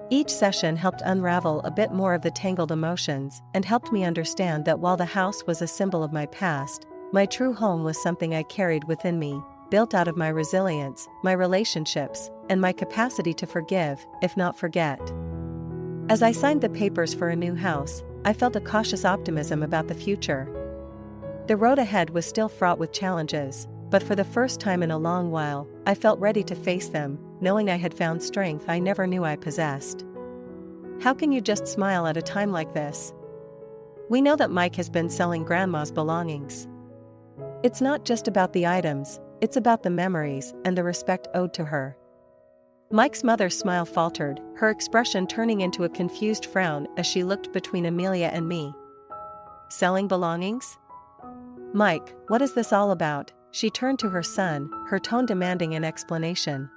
Each session helped unravel a bit more of the tangled emotions and helped me understand that while the house was a symbol of my past, my true home was something I carried within me, built out of my resilience, my relationships, and my capacity to forgive, if not forget. As I signed the papers for a new house, I felt a cautious optimism about the future. The road ahead was still fraught with challenges, but for the first time in a long while, I felt ready to face them, knowing I had found strength I never knew I possessed. How can you just smile at a time like this? We know that Mike has been selling Grandma's belongings. It's not just about the items, it's about the memories and the respect owed to her. Mike's mother's smile faltered, her expression turning into a confused frown as she looked between Amelia and me. Selling belongings? Mike, what is this all about? She turned to her son, her tone demanding an explanation.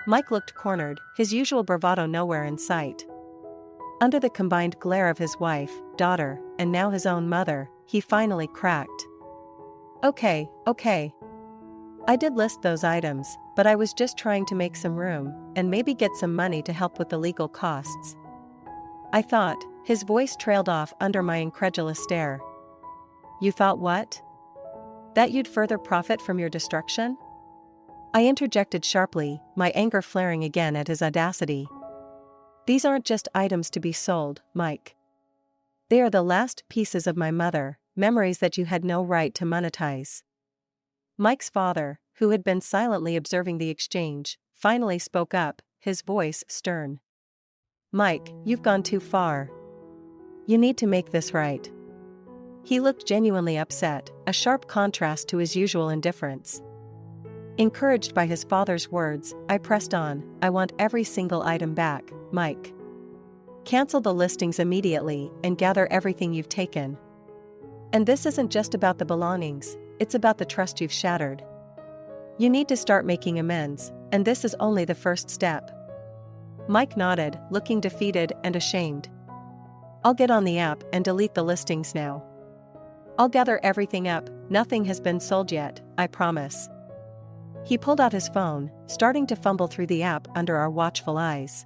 Mike looked cornered, his usual bravado nowhere in sight. Under the combined glare of his wife, daughter, and now his own mother, he finally cracked. Okay. I did list those items, but I was just trying to make some room, and maybe get some money to help with the legal costs. I thought, his voice trailed off under my incredulous stare. You thought what? That you'd further profit from your destruction? I interjected sharply, my anger flaring again at his audacity. These aren't just items to be sold, Mike. They are the last pieces of my mother, memories that you had no right to monetize. Mike's father, who had been silently observing the exchange, finally spoke up, his voice stern. Mike, you've gone too far. You need to make this right. He looked genuinely upset, a sharp contrast to his usual indifference. Encouraged by his father's words, I pressed on. I want every single item back, Mike. Cancel the listings immediately and gather everything you've taken. And this isn't just about the belongings, it's about the trust you've shattered. You need to start making amends, and this is only the first step. Mike nodded, looking defeated and ashamed. I'll get on the app and delete the listings now. I'll gather everything up, nothing has been sold yet, I promise. He pulled out his phone, starting to fumble through the app under our watchful eyes.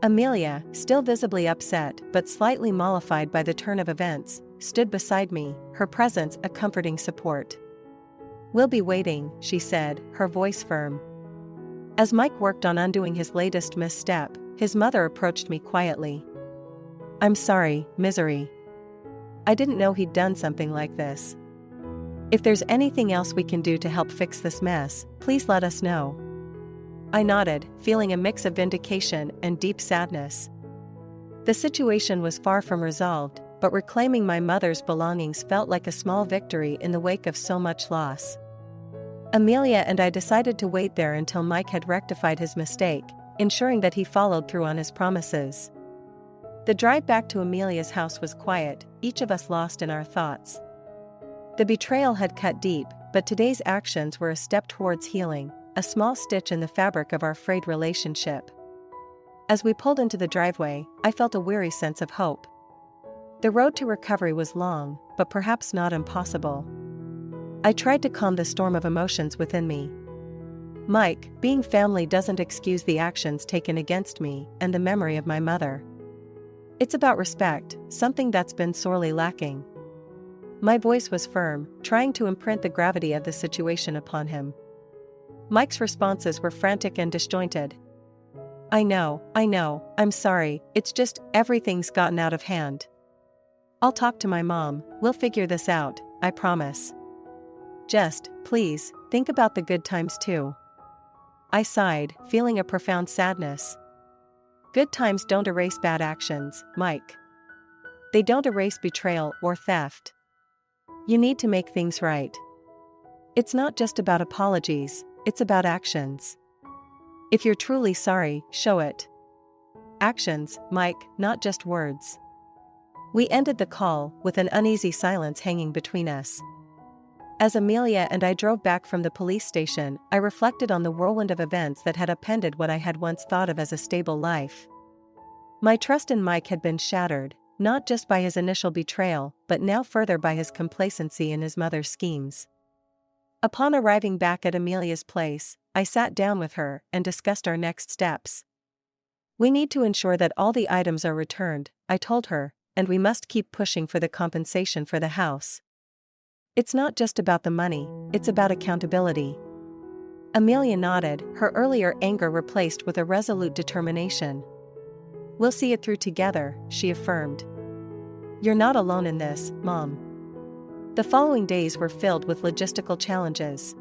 Amelia, still visibly upset but slightly mollified by the turn of events, stood beside me, her presence a comforting support. We'll be waiting, she said, her voice firm. As Mike worked on undoing his latest misstep, his mother approached me quietly. I'm sorry, Misery. I didn't know he'd done something like this. If there's anything else we can do to help fix this mess, please let us know. I nodded, feeling a mix of vindication and deep sadness. The situation was far from resolved, but reclaiming my mother's belongings felt like a small victory in the wake of so much loss. Amelia and I decided to wait there until Mike had rectified his mistake, ensuring that he followed through on his promises. The drive back to Amelia's house was quiet, each of us lost in our thoughts. The betrayal had cut deep, but today's actions were a step towards healing, a small stitch in the fabric of our frayed relationship. As we pulled into the driveway, I felt a weary sense of hope. The road to recovery was long, but perhaps not impossible. I tried to calm the storm of emotions within me. Mike, being family doesn't excuse the actions taken against me and the memory of my mother. It's about respect, something that's been sorely lacking. My voice was firm, trying to imprint the gravity of the situation upon him. Mike's responses were frantic and disjointed. I know, I'm sorry, it's just everything's gotten out of hand. I'll talk to my mom, we'll figure this out, I promise. Just, please, think about the good times too. I sighed, feeling a profound sadness. Good times don't erase bad actions, Mike. They don't erase betrayal or theft. You need to make things right. It's not just about apologies, it's about actions. If you're truly sorry, show it. Actions, Mike, not just words. We ended the call with an uneasy silence hanging between us. As Amelia and I drove back from the police station, I reflected on the whirlwind of events that had upended what I had once thought of as a stable life. My trust in Mike had been shattered, not just by his initial betrayal, but now further by his complacency in his mother's schemes. Upon arriving back at Amelia's place, I sat down with her and discussed our next steps. We need to ensure that all the items are returned, I told her, and we must keep pushing for the compensation for the house. It's not just about the money, it's about accountability. Amelia nodded, her earlier anger replaced with a resolute determination. We'll see it through together, she affirmed. You're not alone in this, Mom. The following days were filled with logistical challenges.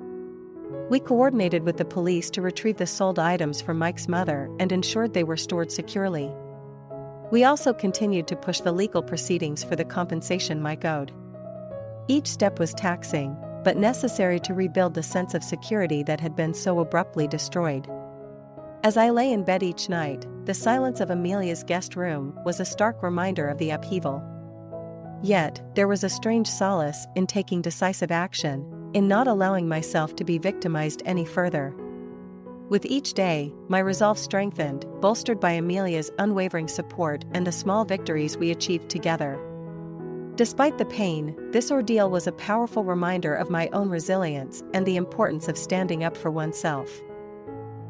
We coordinated with the police to retrieve the sold items from Mike's mother and ensured they were stored securely. We also continued to push the legal proceedings for the compensation Mike owed. Each step was taxing, but necessary to rebuild the sense of security that had been so abruptly destroyed. As I lay in bed each night, the silence of Amelia's guest room was a stark reminder of the upheaval. Yet, there was a strange solace in taking decisive action, in not allowing myself to be victimized any further. With each day, my resolve strengthened, bolstered by Amelia's unwavering support and the small victories we achieved together. Despite the pain, this ordeal was a powerful reminder of my own resilience and the importance of standing up for oneself.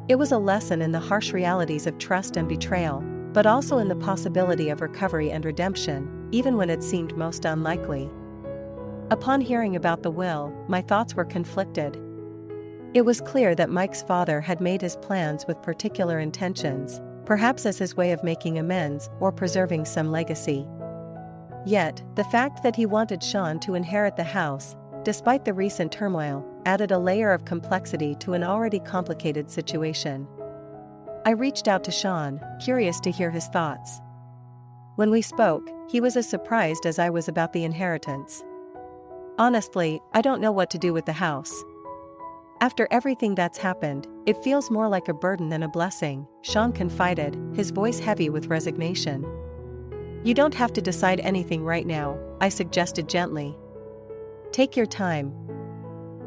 It was a lesson in the harsh realities of trust and betrayal, but also in the possibility of recovery and redemption, even when it seemed most unlikely. Upon hearing about the will, my thoughts were conflicted. It was clear that Mike's father had made his plans with particular intentions, perhaps as his way of making amends or preserving some legacy. Yet, the fact that he wanted Sean to inherit the house, despite the recent turmoil, added a layer of complexity to an already complicated situation. I reached out to Sean, curious to hear his thoughts. When we spoke, he was as surprised as I was about the inheritance. "Honestly, I don't know what to do with the house. After everything that's happened, it feels more like a burden than a blessing," Sean confided, his voice heavy with resignation. "You don't have to decide anything right now," I suggested gently. "Take your time.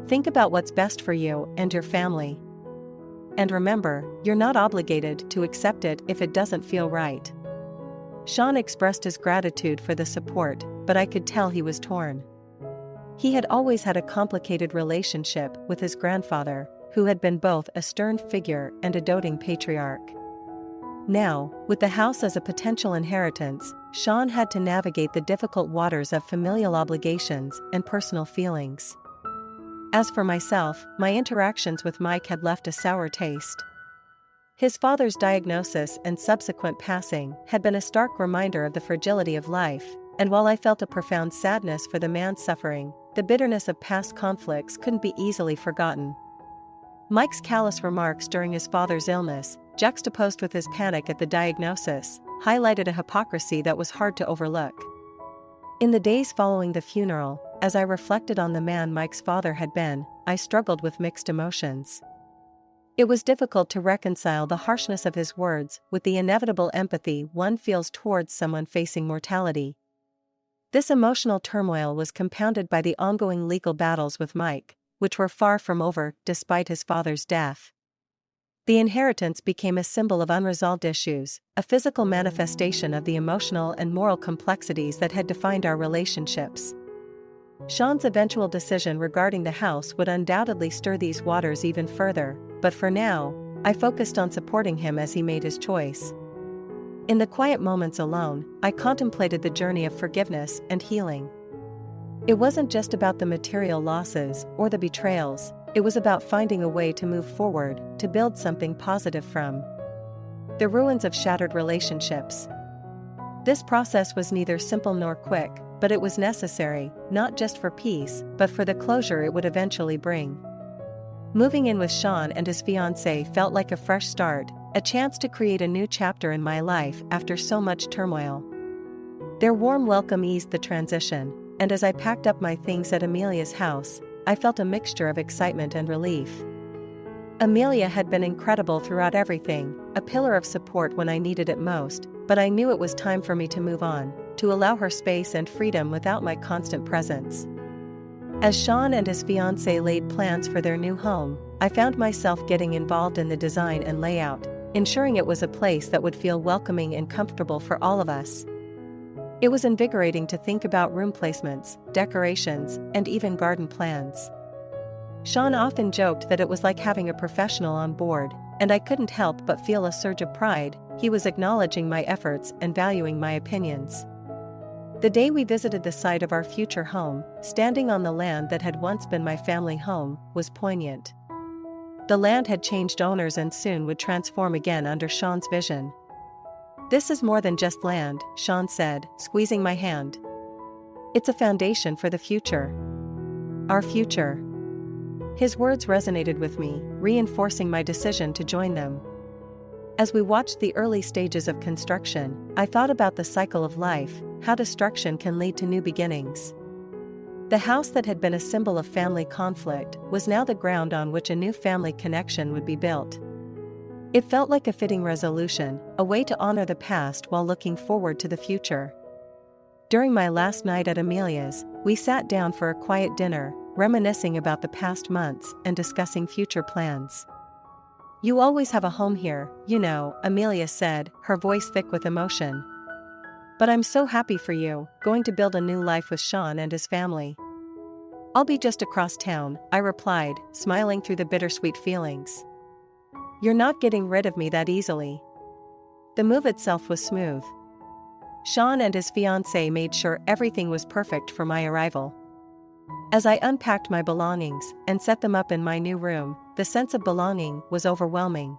Think about what's best for you and your family. And remember, you're not obligated to accept it if it doesn't feel right." Sean expressed his gratitude for the support, but I could tell he was torn. He had always had a complicated relationship with his grandfather, who had been both a stern figure and a doting patriarch. Now, with the house as a potential inheritance, Sean had to navigate the difficult waters of familial obligations and personal feelings. As for myself, my interactions with Mike had left a sour taste. His father's diagnosis and subsequent passing had been a stark reminder of the fragility of life, and while I felt a profound sadness for the man's suffering, the bitterness of past conflicts couldn't be easily forgotten. Mike's callous remarks during his father's illness, juxtaposed with his panic at the diagnosis, highlighted a hypocrisy that was hard to overlook. In the days following the funeral, as I reflected on the man Mike's father had been, I struggled with mixed emotions. It was difficult to reconcile the harshness of his words with the inevitable empathy one feels towards someone facing mortality. This emotional turmoil was compounded by the ongoing legal battles with Mike, which were far from over despite his father's death. The inheritance became a symbol of unresolved issues, a physical manifestation of the emotional and moral complexities that had defined our relationships. Sean's eventual decision regarding the house would undoubtedly stir these waters even further, but for now, I focused on supporting him as he made his choice. In the quiet moments alone, I contemplated the journey of forgiveness and healing. It wasn't just about the material losses or the betrayals, it was about finding a way to move forward, to build something positive from the ruins of shattered relationships. This process was neither simple nor quick, but it was necessary, not just for peace, but for the closure it would eventually bring. Moving in with Sean and his fiancé felt like a fresh start, a chance to create a new chapter in my life after so much turmoil. Their warm welcome eased the transition, and as I packed up my things at Amelia's house, I felt a mixture of excitement and relief. Amelia had been incredible throughout everything, a pillar of support when I needed it most, but I knew it was time for me to move on, to allow her space and freedom without my constant presence. As Sean and his fiancée laid plans for their new home, I found myself getting involved in the design and layout, ensuring it was a place that would feel welcoming and comfortable for all of us. It was invigorating to think about room placements, decorations, and even garden plans. Sean often joked that it was like having a professional on board, and I couldn't help but feel a surge of pride. He was acknowledging my efforts and valuing my opinions. The day we visited the site of our future home, standing on the land that had once been my family home, was poignant. The land had changed owners and soon would transform again under Sean's vision. "This is more than just land," Sean said, squeezing my hand. "It's a foundation for the future. Our future." His words resonated with me, reinforcing my decision to join them. As we watched the early stages of construction, I thought about the cycle of life, how destruction can lead to new beginnings. The house that had been a symbol of family conflict was now the ground on which a new family connection would be built. It felt like a fitting resolution, a way to honor the past while looking forward to the future. During my last night at Amelia's, we sat down for a quiet dinner, reminiscing about the past months and discussing future plans. "You always have a home here, you know," Amelia said, her voice thick with emotion. "But I'm so happy for you, going to build a new life with Sean and his family." "I'll be just across town," I replied, smiling through the bittersweet feelings. "You're not getting rid of me that easily." The move itself was smooth. Sean and his fiancée made sure everything was perfect for my arrival. As I unpacked my belongings and set them up in my new room, the sense of belonging was overwhelming.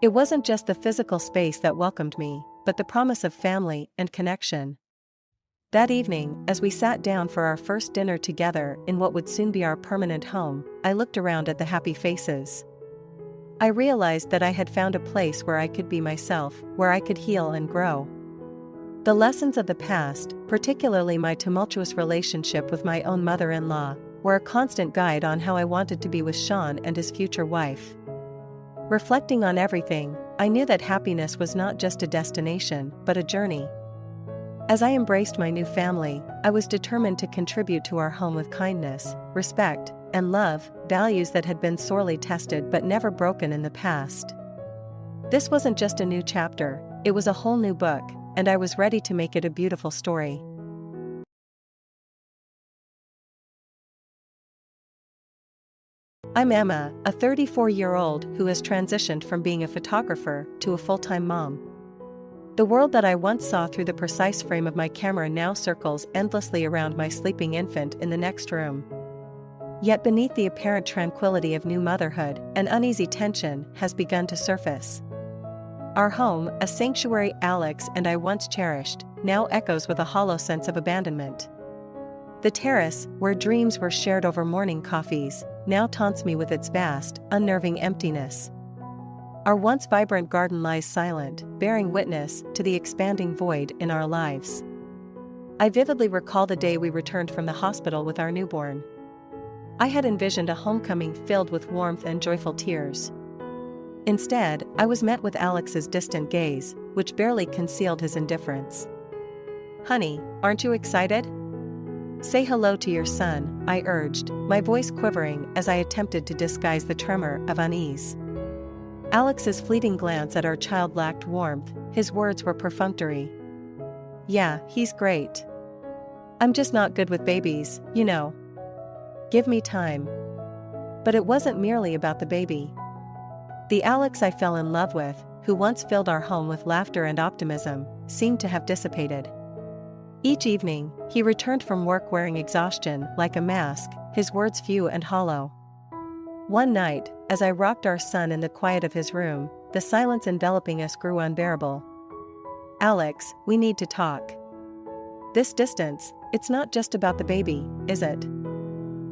It wasn't just the physical space that welcomed me, but the promise of family and connection. That evening, as we sat down for our first dinner together in what would soon be our permanent home, I looked around at the happy faces. I realized that I had found a place where I could be myself, where I could heal and grow. The lessons of the past, particularly my tumultuous relationship with my own mother-in-law, were a constant guide on how I wanted to be with Sean and his future wife. Reflecting on everything, I knew that happiness was not just a destination, but a journey. As I embraced my new family, I was determined to contribute to our home with kindness, respect, and love, values that had been sorely tested but never broken in the past. This wasn't just a new chapter, it was a whole new book, and I was ready to make it a beautiful story. I'm Emma, a 34-year-old who has transitioned from being a photographer to a full-time mom. The world that I once saw through the precise frame of my camera now circles endlessly around my sleeping infant in the next room. Yet beneath the apparent tranquility of new motherhood, an uneasy tension has begun to surface. Our home, a sanctuary Alex and I once cherished, now echoes with a hollow sense of abandonment. The terrace, where dreams were shared over morning coffees, now taunts me with its vast, unnerving emptiness. Our once vibrant garden lies silent, bearing witness to the expanding void in our lives. I vividly recall the day we returned from the hospital with our newborn. I had envisioned a homecoming filled with warmth and joyful tears. Instead, I was met with Alex's distant gaze, which barely concealed his indifference. "Honey, aren't you excited? Say hello to your son," I urged, my voice quivering as I attempted to disguise the tremor of unease. Alex's fleeting glance at our child lacked warmth, his words were perfunctory. "Yeah, he's great. I'm just not good with babies, you know. Give me time." But it wasn't merely about the baby. The Alex I fell in love with, who once filled our home with laughter and optimism, seemed to have dissipated. Each evening, he returned from work wearing exhaustion like a mask, his words few and hollow. One night, as I rocked our son in the quiet of his room, the silence enveloping us grew unbearable. "Alex, we need to talk. This distance, it's not just about the baby, is it?"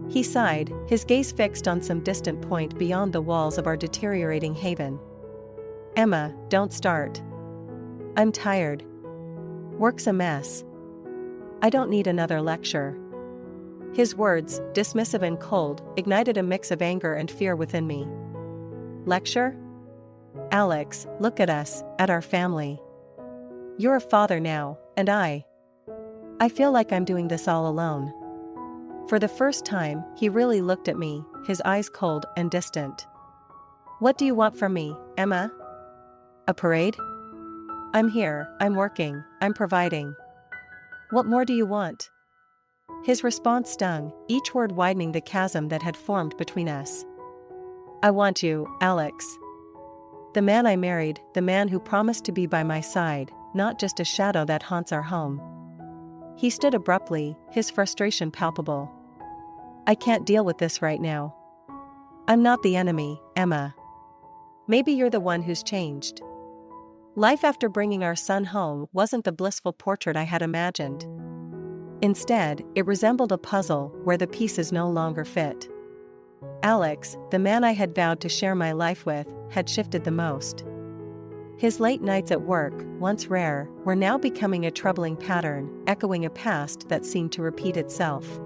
He sighed, his gaze fixed on some distant point beyond the walls of our deteriorating haven. "Emma, don't start. I'm tired. Work's a mess. I don't need another lecture." His words, dismissive and cold, ignited a mix of anger and fear within me. "Lecture? Alex, look at us, at our family. You're a father now, and I feel like I'm doing this all alone." For the first time, he really looked at me, his eyes cold and distant. "What do you want from me, Emma? A parade? I'm here, I'm working, I'm providing. What more do you want?" His response stung, each word widening the chasm that had formed between us. "I want you, Alex. The man I married, the man who promised to be by my side, not just a shadow that haunts our home." He stood abruptly, his frustration palpable. "I can't deal with this right now. I'm not the enemy, Emma. Maybe you're the one who's changed." Life after bringing our son home wasn't the blissful portrait I had imagined. Instead, it resembled a puzzle where the pieces no longer fit. Alex, the man I had vowed to share my life with, had shifted the most. His late nights at work, once rare, were now becoming a troubling pattern, echoing a past that seemed to repeat itself.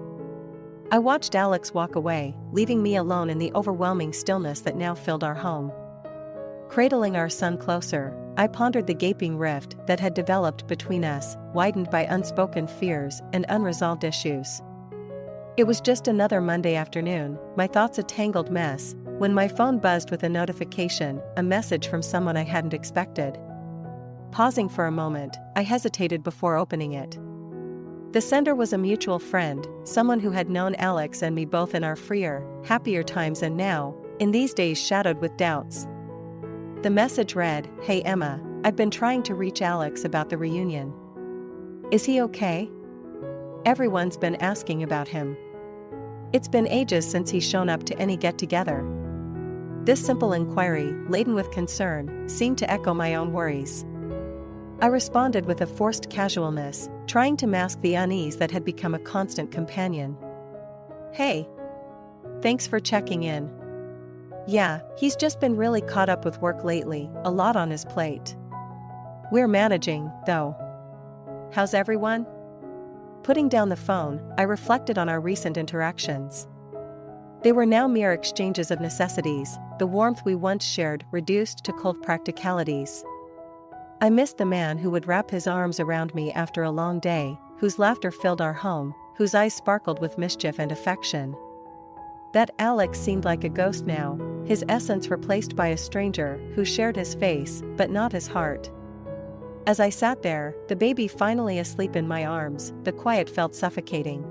I watched Alex walk away, leaving me alone in the overwhelming stillness that now filled our home. Cradling our son closer, I pondered the gaping rift that had developed between us, widened by unspoken fears and unresolved issues. It was just another Monday afternoon, my thoughts a tangled mess, when my phone buzzed with a notification, a message from someone I hadn't expected. Pausing for a moment, I hesitated before opening it. The sender was a mutual friend, someone who had known Alex and me both in our freer, happier times and now, in these days shadowed with doubts. The message read, "Hey Emma, I've been trying to reach Alex about the reunion. Is he okay? Everyone's been asking about him. It's been ages since he's shown up to any get-together." This simple inquiry, laden with concern, seemed to echo my own worries. I responded with a forced casualness, trying to mask the unease that had become a constant companion. Hey. Thanks for checking in. Yeah, he's just been really caught up with work lately, a lot on his plate. We're managing, though. How's everyone? Putting down the phone, I reflected on our recent interactions. They were now mere exchanges of necessities, the warmth we once shared reduced to cold practicalities. I missed the man who would wrap his arms around me after a long day, whose laughter filled our home, whose eyes sparkled with mischief and affection. That Alex seemed like a ghost now, his essence replaced by a stranger who shared his face but not his heart. As I sat there, the baby finally asleep in my arms, the quiet felt suffocating.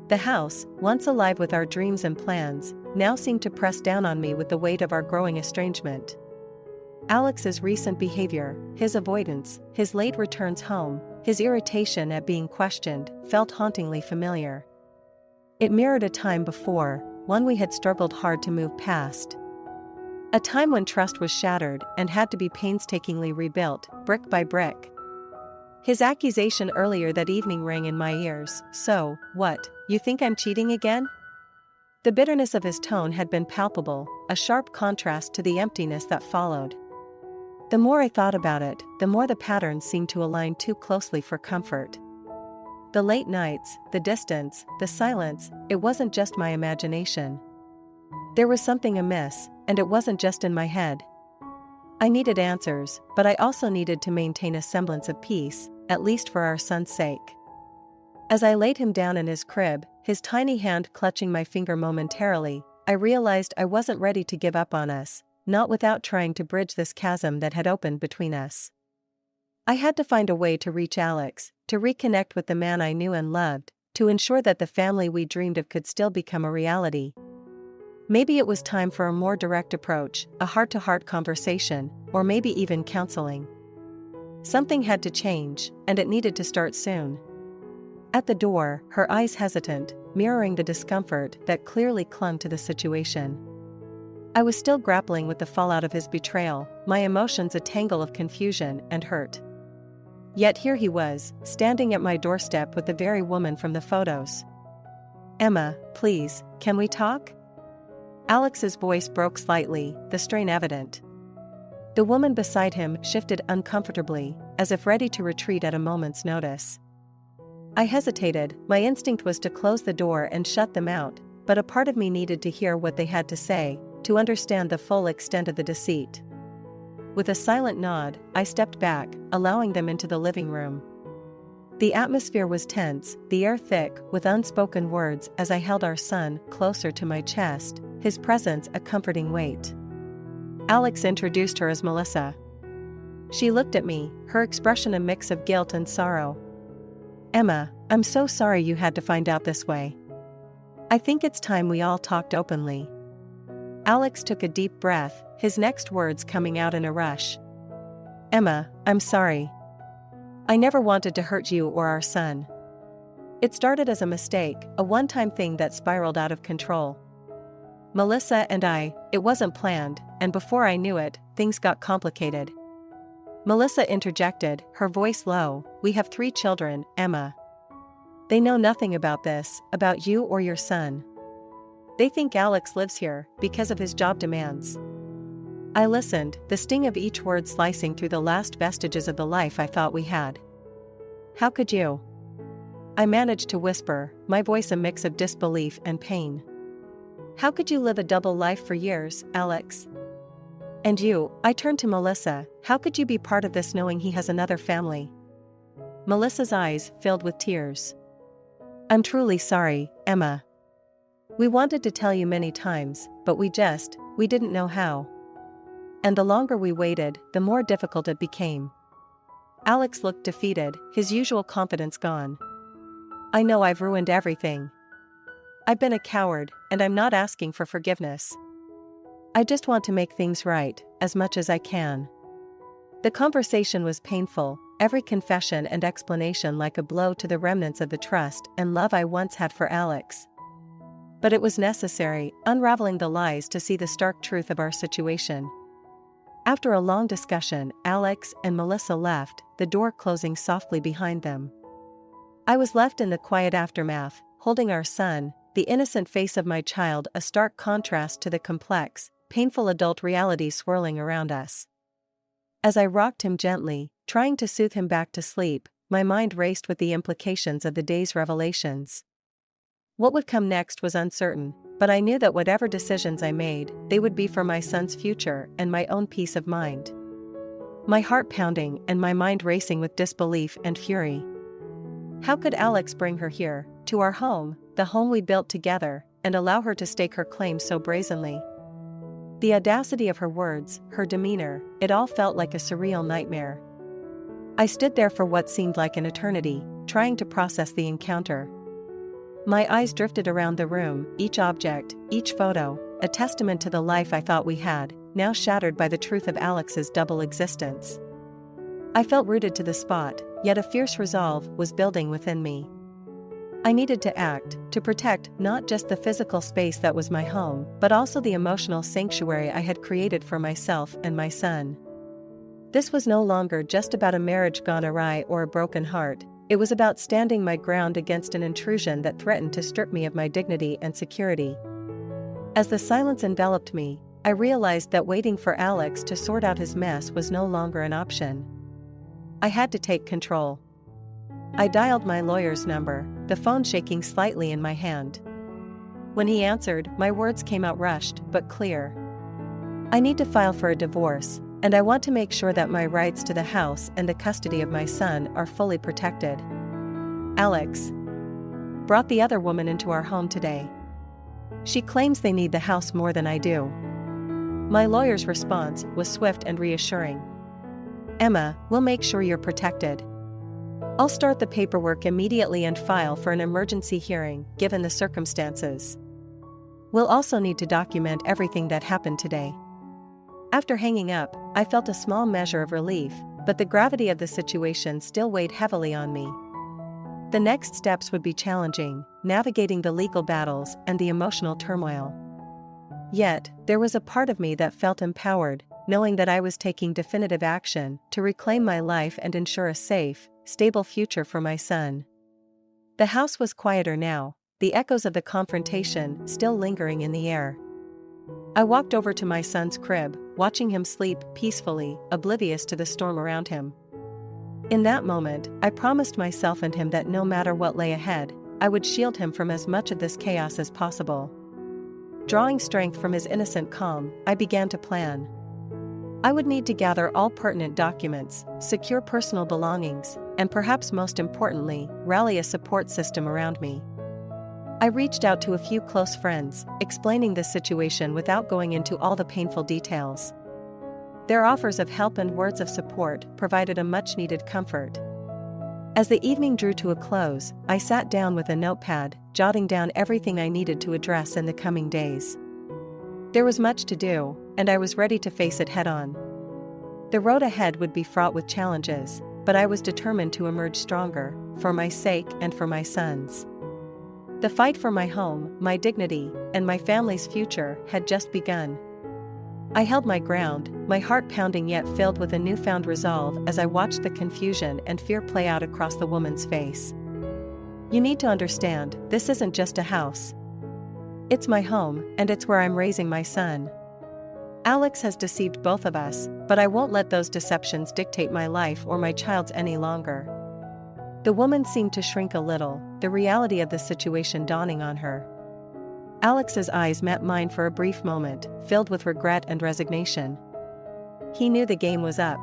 The house, once alive with our dreams and plans, now seemed to press down on me with the weight of our growing estrangement. Alex's recent behavior, his avoidance, his late returns home, his irritation at being questioned, felt hauntingly familiar. It mirrored a time before, one we had struggled hard to move past. A time when trust was shattered and had to be painstakingly rebuilt, brick by brick. His accusation earlier that evening rang in my ears. So, what, you think I'm cheating again? The bitterness of his tone had been palpable, a sharp contrast to the emptiness that followed. The more I thought about it, the more the patterns seemed to align too closely for comfort. The late nights, the distance, the silence, it wasn't just my imagination. There was something amiss, and it wasn't just in my head. I needed answers, but I also needed to maintain a semblance of peace, at least for our son's sake. As I laid him down in his crib, his tiny hand clutching my finger momentarily, I realized I wasn't ready to give up on us, not without trying to bridge this chasm that had opened between us. I had to find a way to reach Alex, to reconnect with the man I knew and loved, to ensure that the family we dreamed of could still become a reality. Maybe it was time for a more direct approach, a heart-to-heart conversation, or maybe even counseling. Something had to change, and it needed to start soon. At the door, her eyes hesitant, mirroring the discomfort that clearly clung to the situation. I was still grappling with the fallout of his betrayal, my emotions a tangle of confusion and hurt. Yet here he was, standing at my doorstep with the very woman from the photos. Emma, please, can we talk? Alex's voice broke slightly, the strain evident. The woman beside him shifted uncomfortably, as if ready to retreat at a moment's notice. I hesitated, my instinct was to close the door and shut them out, but a part of me needed to hear what they had to say, to understand the full extent of the deceit. With a silent nod, I stepped back, allowing them into the living room. The atmosphere was tense, the air thick with unspoken words as I held our son closer to my chest, his presence a comforting weight. Alex introduced her as Melissa. She looked at me, her expression a mix of guilt and sorrow. Emma, I'm so sorry you had to find out this way. I think it's time we all talked openly. Alex took a deep breath, his next words coming out in a rush. Emma, I'm sorry. I never wanted to hurt you or our son. It started as a mistake, a one-time thing that spiraled out of control. Melissa and it wasn't planned, and before I knew it, things got complicated. Melissa interjected, her voice low, we have 3 children, Emma. They know nothing about this, about you or your son. They think Alex lives here, because of his job demands. I listened, the sting of each word slicing through the last vestiges of the life I thought we had. How could you? I managed to whisper, my voice a mix of disbelief and pain. How could you live a double life for years, Alex? And you, I turned to Melissa, how could you be part of this knowing he has another family? Melissa's eyes filled with tears. I'm truly sorry, Emma. We wanted to tell you many times, but we didn't know how. And the longer we waited, the more difficult it became. Alex looked defeated, his usual confidence gone. I know I've ruined everything. I've been a coward, and I'm not asking for forgiveness. I just want to make things right, as much as I can. The conversation was painful, every confession and explanation like a blow to the remnants of the trust and love I once had for Alex. But it was necessary, unraveling the lies to see the stark truth of our situation. After a long discussion, Alex and Melissa left, the door closing softly behind them. I was left in the quiet aftermath, holding our son, the innocent face of my child, a stark contrast to the complex, painful adult reality swirling around us. As I rocked him gently, trying to soothe him back to sleep, my mind raced with the implications of the day's revelations. What would come next was uncertain, but I knew that whatever decisions I made, they would be for my son's future and my own peace of mind. My heart pounding and my mind racing with disbelief and fury. How could Alex bring her here, to our home, the home we built together, and allow her to stake her claim so brazenly? The audacity of her words, her demeanor, it all felt like a surreal nightmare. I stood there for what seemed like an eternity, trying to process the encounter. My eyes drifted around the room, each object, each photo, a testament to the life I thought we had, now shattered by the truth of Alex's double existence. I felt rooted to the spot, yet a fierce resolve was building within me. I needed to act, to protect not just the physical space that was my home, but also the emotional sanctuary I had created for myself and my son. This was no longer just about a marriage gone awry or a broken heart. It was about standing my ground against an intrusion that threatened to strip me of my dignity and security. As the silence enveloped me, I realized that waiting for Alex to sort out his mess was no longer an option. I had to take control. I dialed my lawyer's number, the phone shaking slightly in my hand. When he answered, my words came out rushed but clear. I need to file for a divorce, and I want to make sure that my rights to the house and the custody of my son are fully protected. Alex brought the other woman into our home today. She claims they need the house more than I do. My lawyer's response was swift and reassuring. Emma, we'll make sure you're protected. I'll start the paperwork immediately and file for an emergency hearing, given the circumstances. We'll also need to document everything that happened today. After hanging up, I felt a small measure of relief, but the gravity of the situation still weighed heavily on me. The next steps would be challenging, navigating the legal battles and the emotional turmoil. Yet, there was a part of me that felt empowered, knowing that I was taking definitive action to reclaim my life and ensure a safe, stable future for my son. The house was quieter now, the echoes of the confrontation still lingering in the air. I walked over to my son's crib, watching him sleep peacefully, oblivious to the storm around him. In that moment, I promised myself and him that no matter what lay ahead, I would shield him from as much of this chaos as possible. Drawing strength from his innocent calm, I began to plan. I would need to gather all pertinent documents, secure personal belongings, and perhaps most importantly, rally a support system around me. I reached out to a few close friends, explaining the situation without going into all the painful details. Their offers of help and words of support provided a much-needed comfort. As the evening drew to a close, I sat down with a notepad, jotting down everything I needed to address in the coming days. There was much to do, and I was ready to face it head-on. The road ahead would be fraught with challenges, but I was determined to emerge stronger, for my sake and for my son's. The fight for my home, my dignity, and my family's future had just begun. I held my ground, my heart pounding yet filled with a newfound resolve as I watched the confusion and fear play out across the woman's face. You need to understand, this isn't just a house. It's my home, and it's where I'm raising my son. Alex has deceived both of us, but I won't let those deceptions dictate my life or my child's any longer. The woman seemed to shrink a little, the reality of the situation dawning on her. Alex's eyes met mine for a brief moment, filled with regret and resignation. He knew the game was up.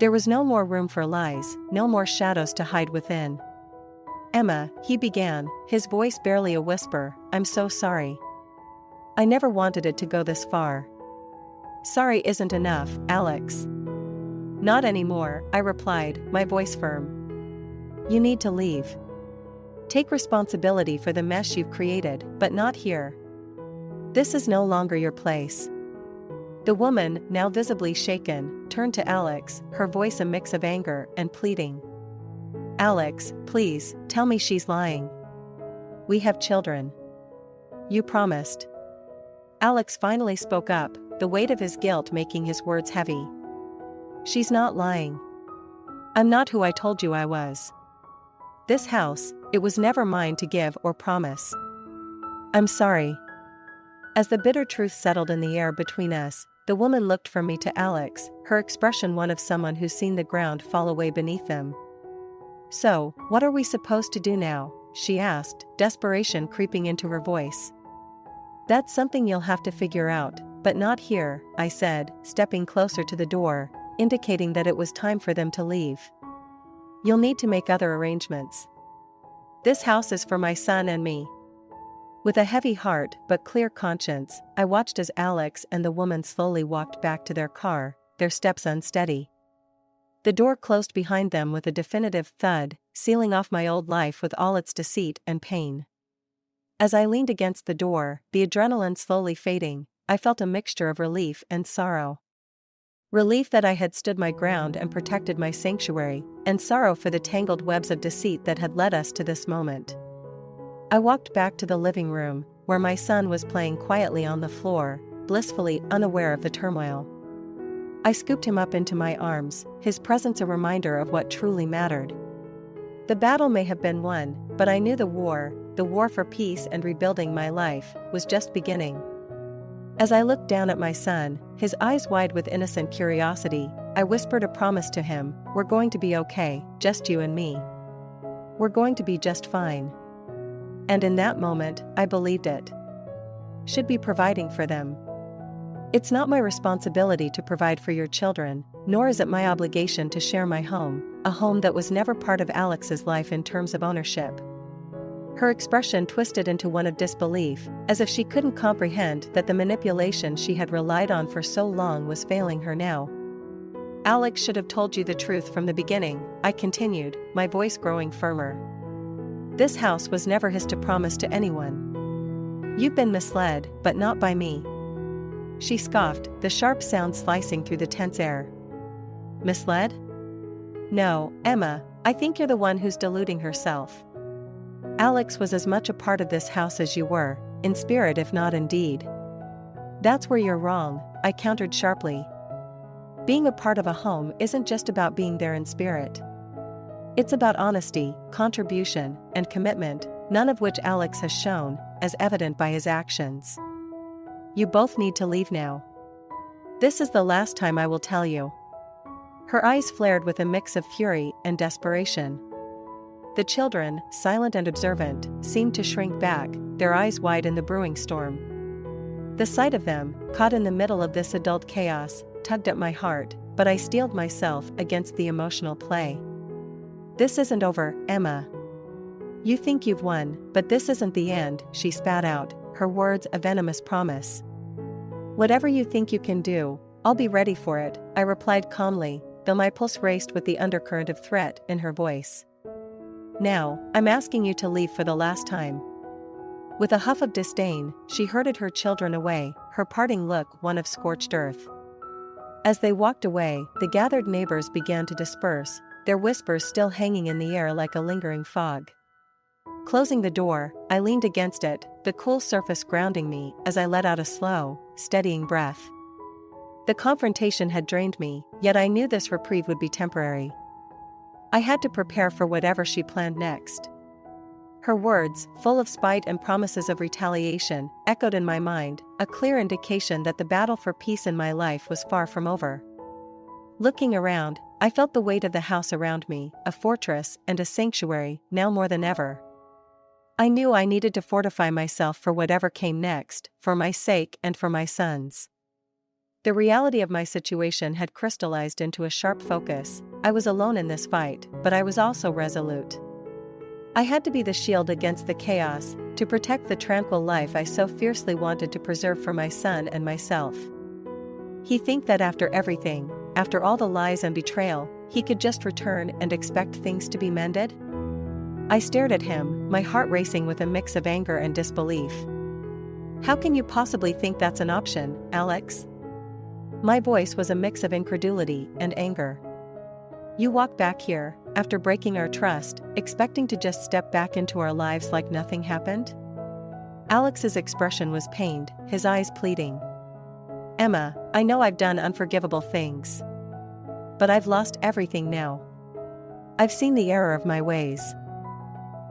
There was no more room for lies, no more shadows to hide within. Emma, he began, his voice barely a whisper, I'm so sorry. I never wanted it to go this far. Sorry isn't enough, Alex. Not anymore, I replied, my voice firm. You need to leave. Take responsibility for the mess you've created, but not here. This is no longer your place. The woman, now visibly shaken, turned to Alex, her voice a mix of anger and pleading. Alex, please, tell me she's lying. We have children. You promised. Alex finally spoke up, the weight of his guilt making his words heavy. She's not lying. I'm not who I told you I was. This house, it was never mine to give or promise. I'm sorry. As the bitter truth settled in the air between us, the woman looked from me to Alex, her expression one of someone who's seen the ground fall away beneath them. So, what are we supposed to do now? She asked, desperation creeping into her voice. That's something you'll have to figure out, but not here, I said, stepping closer to the door, indicating that it was time for them to leave. You'll need to make other arrangements. This house is for my son and me. With a heavy heart but clear conscience, I watched as Alex and the woman slowly walked back to their car, their steps unsteady. The door closed behind them with a definitive thud, sealing off my old life with all its deceit and pain. As I leaned against the door, the adrenaline slowly fading, I felt a mixture of relief and sorrow. Relief that I had stood my ground and protected my sanctuary, and sorrow for the tangled webs of deceit that had led us to this moment. I walked back to the living room, where my son was playing quietly on the floor, blissfully unaware of the turmoil. I scooped him up into my arms, his presence a reminder of what truly mattered. The battle may have been won, but I knew the war for peace and rebuilding my life, was just beginning. As I looked down at my son, his eyes wide with innocent curiosity, I whispered a promise to him, we're going to be okay, just you and me. We're going to be just fine. And in that moment, I believed it. Should be providing for them. It's not my responsibility to provide for your children, nor is it my obligation to share my home, a home that was never part of Alex's life in terms of ownership. Her expression twisted into one of disbelief, as if she couldn't comprehend that the manipulation she had relied on for so long was failing her now. Alex should have told you the truth from the beginning, I continued, my voice growing firmer. This house was never his to promise to anyone. You've been misled, but not by me. She scoffed, the sharp sound slicing through the tense air. Misled? No, Emma, I think you're the one who's deluding herself. Alex was as much a part of this house as you were, in spirit if not in deed. That's where you're wrong, I countered sharply. Being a part of a home isn't just about being there in spirit. It's about honesty, contribution, and commitment, none of which Alex has shown, as evident by his actions. You both need to leave now. This is the last time I will tell you. Her eyes flared with a mix of fury and desperation. The children, silent and observant, seemed to shrink back, their eyes wide in the brewing storm. The sight of them, caught in the middle of this adult chaos, tugged at my heart, but I steeled myself against the emotional play. This isn't over, Emma. You think you've won, but this isn't the end, she spat out, her words a venomous promise. Whatever you think you can do, I'll be ready for it, I replied calmly, though my pulse raced with the undercurrent of threat in her voice. Now, I'm asking you to leave for the last time. With a huff of disdain, she herded her children away, her parting look one of scorched earth. As they walked away, the gathered neighbors began to disperse, their whispers still hanging in the air like a lingering fog. Closing the door, I leaned against it, the cool surface grounding me as I let out a slow, steadying breath. The confrontation had drained me, yet I knew this reprieve would be temporary. I had to prepare for whatever she planned next. Her words, full of spite and promises of retaliation, echoed in my mind, a clear indication that the battle for peace in my life was far from over. Looking around, I felt the weight of the house around me, a fortress and a sanctuary, now more than ever. I knew I needed to fortify myself for whatever came next, for my sake and for my son's. The reality of my situation had crystallized into a sharp focus. I was alone in this fight, but I was also resolute. I had to be the shield against the chaos, to protect the tranquil life I so fiercely wanted to preserve for my son and myself. He'd think that after everything, after all the lies and betrayal, he could just return and expect things to be mended? I stared at him, my heart racing with a mix of anger and disbelief. How can you possibly think that's an option, Alex? My voice was a mix of incredulity and anger. You walk back here, after breaking our trust, expecting to just step back into our lives like nothing happened? Alex's expression was pained, his eyes pleading. Emma, I know I've done unforgivable things. But I've lost everything now. I've seen the error of my ways.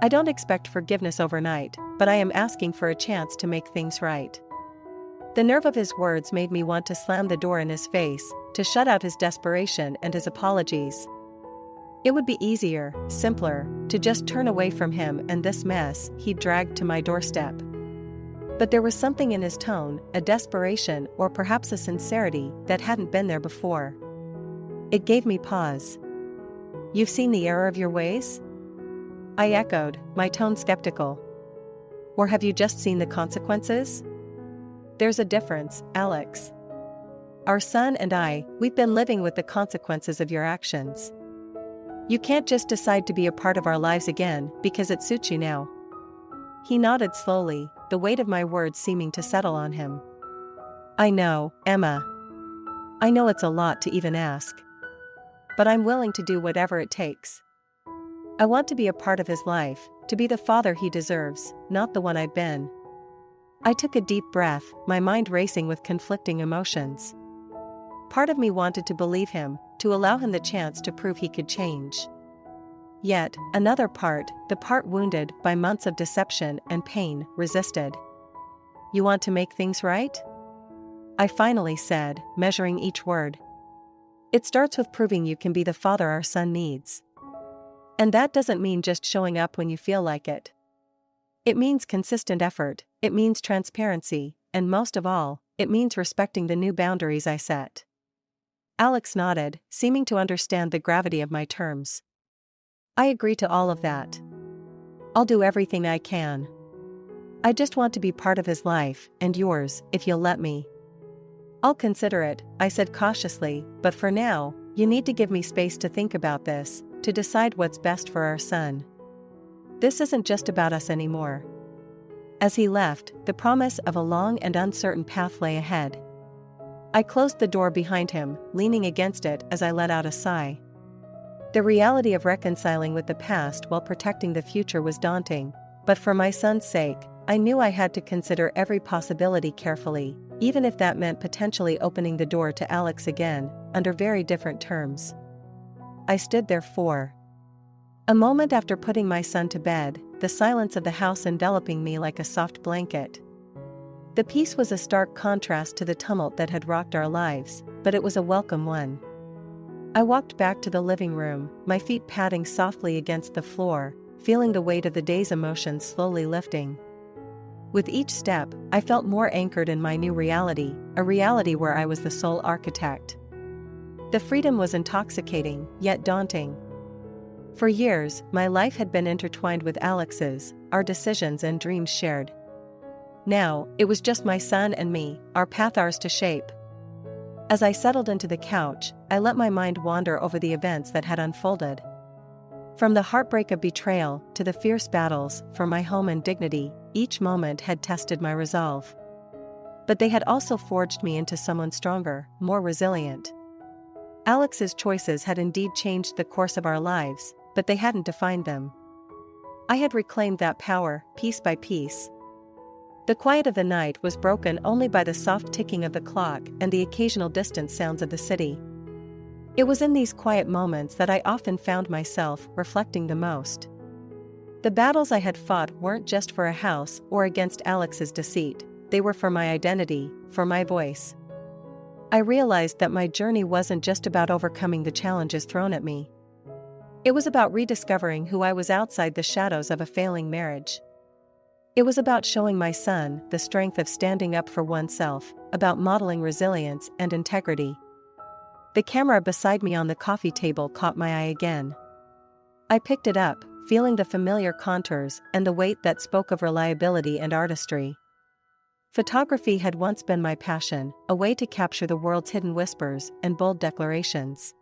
I don't expect forgiveness overnight, but I am asking for a chance to make things right." The nerve of his words made me want to slam the door in his face, to shut out his desperation and his apologies. It would be easier, simpler, to just turn away from him and this mess he'd dragged to my doorstep. But there was something in his tone, a desperation or perhaps a sincerity that hadn't been there before. It gave me pause. "You've seen the error of your ways?" I echoed, my tone skeptical. "Or have you just seen the consequences?" "There's a difference, Alex. Our son and we've been living with the consequences of your actions. You can't just decide to be a part of our lives again because it suits you now." He nodded slowly, the weight of my words seeming to settle on him. "I know, Emma. I know it's a lot to even ask. But I'm willing to do whatever it takes. I want to be a part of his life, to be the father he deserves, not the one I've been." I took a deep breath, my mind racing with conflicting emotions. Part of me wanted to believe him, to allow him the chance to prove he could change. Yet, another part, the part wounded by months of deception and pain, resisted. "You want to make things right?" I finally said, measuring each word. "It starts with proving you can be the father our son needs. And that doesn't mean just showing up when you feel like it. It means consistent effort, it means transparency, and most of all, it means respecting the new boundaries I set." Alex nodded, seeming to understand the gravity of my terms. "I agree to all of that. I'll do everything I can. I just want to be part of his life, and yours, if you'll let me." "I'll consider it," I said cautiously, "but for now, you need to give me space to think about this, to decide what's best for our son. This isn't just about us anymore." As he left, the promise of a long and uncertain path lay ahead. I closed the door behind him, leaning against it as I let out a sigh. The reality of reconciling with the past while protecting the future was daunting, but for my son's sake, I knew I had to consider every possibility carefully, even if that meant potentially opening the door to Alex again, under very different terms. I stood there for a moment after putting my son to bed, the silence of the house enveloping me like a soft blanket. The peace was a stark contrast to the tumult that had rocked our lives, but it was a welcome one. I walked back to the living room, my feet padding softly against the floor, feeling the weight of the day's emotions slowly lifting. With each step, I felt more anchored in my new reality, a reality where I was the sole architect. The freedom was intoxicating, yet daunting. For years, my life had been intertwined with Alex's, our decisions and dreams shared. Now, it was just my son and me, our path ours to shape. As I settled into the couch, I let my mind wander over the events that had unfolded. From the heartbreak of betrayal to the fierce battles for my home and dignity, each moment had tested my resolve. But they had also forged me into someone stronger, more resilient. Alex's choices had indeed changed the course of our lives, but they hadn't defined them. I had reclaimed that power, piece by piece. The quiet of the night was broken only by the soft ticking of the clock and the occasional distant sounds of the city. It was in these quiet moments that I often found myself reflecting the most. The battles I had fought weren't just for a house or against Alex's deceit, they were for my identity, for my voice. I realized that my journey wasn't just about overcoming the challenges thrown at me. It was about rediscovering who I was outside the shadows of a failing marriage. It was about showing my son the strength of standing up for oneself, about modeling resilience and integrity. The camera beside me on the coffee table caught my eye again. I picked it up, feeling the familiar contours and the weight that spoke of reliability and artistry. Photography had once been my passion, a way to capture the world's hidden whispers and bold declarations.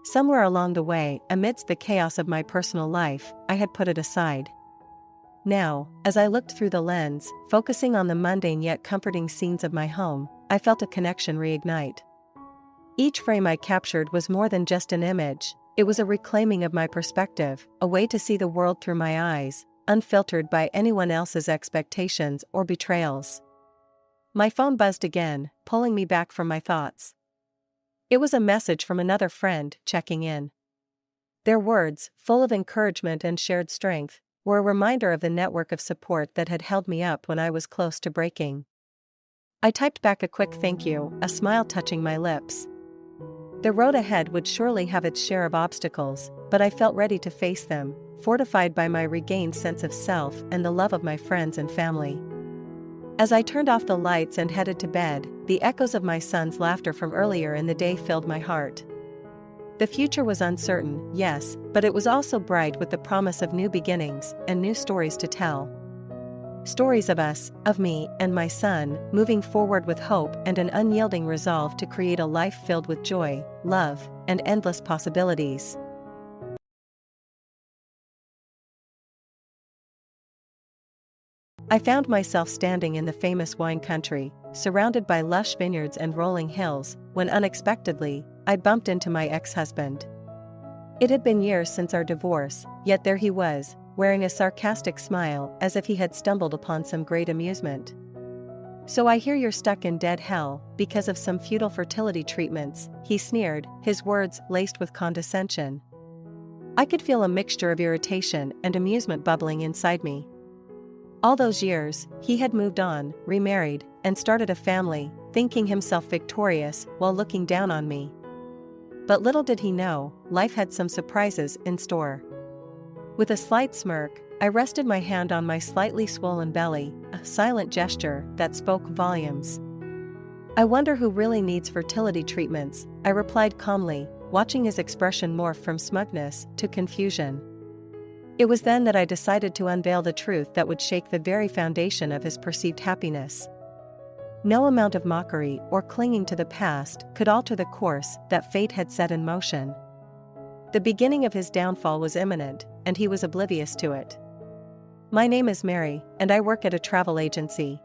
Somewhere along the way, amidst the chaos of my personal life, I had put it aside. Now, as I looked through the lens, focusing on the mundane yet comforting scenes of my home, I felt a connection reignite. Each frame I captured was more than just an image, it was a reclaiming of my perspective, a way to see the world through my eyes, unfiltered by anyone else's expectations or betrayals. My phone buzzed again, pulling me back from my thoughts. It was a message from another friend checking in. Their words, full of encouragement and shared strength, were a reminder of the network of support that had held me up when I was close to breaking. I typed back a quick thank you, a smile touching my lips. The road ahead would surely have its share of obstacles, but I felt ready to face them, fortified by my regained sense of self and the love of my friends and family. As I turned off the lights and headed to bed, the echoes of my son's laughter from earlier in the day filled my heart. The future was uncertain, yes, but it was also bright with the promise of new beginnings and new stories to tell. Stories of us, of me and my son, moving forward with hope and an unyielding resolve to create a life filled with joy, love, and endless possibilities. I found myself standing in the famous wine country, surrounded by lush vineyards and rolling hills, when unexpectedly, I bumped into my ex-husband. It had been years since our divorce, yet there he was, wearing a sarcastic smile as if he had stumbled upon some great amusement. "So I hear you're stuck in dead hell because of some futile fertility treatments," he sneered, his words laced with condescension. I could feel a mixture of irritation and amusement bubbling inside me. All those years, he had moved on, remarried, and started a family, thinking himself victorious while looking down on me. But little did he know, life had some surprises in store. With a slight smirk, I rested my hand on my slightly swollen belly, a silent gesture that spoke volumes. "I wonder who really needs fertility treatments," I replied calmly, watching his expression morph from smugness to confusion. It was then that I decided to unveil the truth that would shake the very foundation of his perceived happiness. No amount of mockery or clinging to the past could alter the course that fate had set in motion. The beginning of his downfall was imminent, and he was oblivious to it. "My name is Mary, and I work at a travel agency.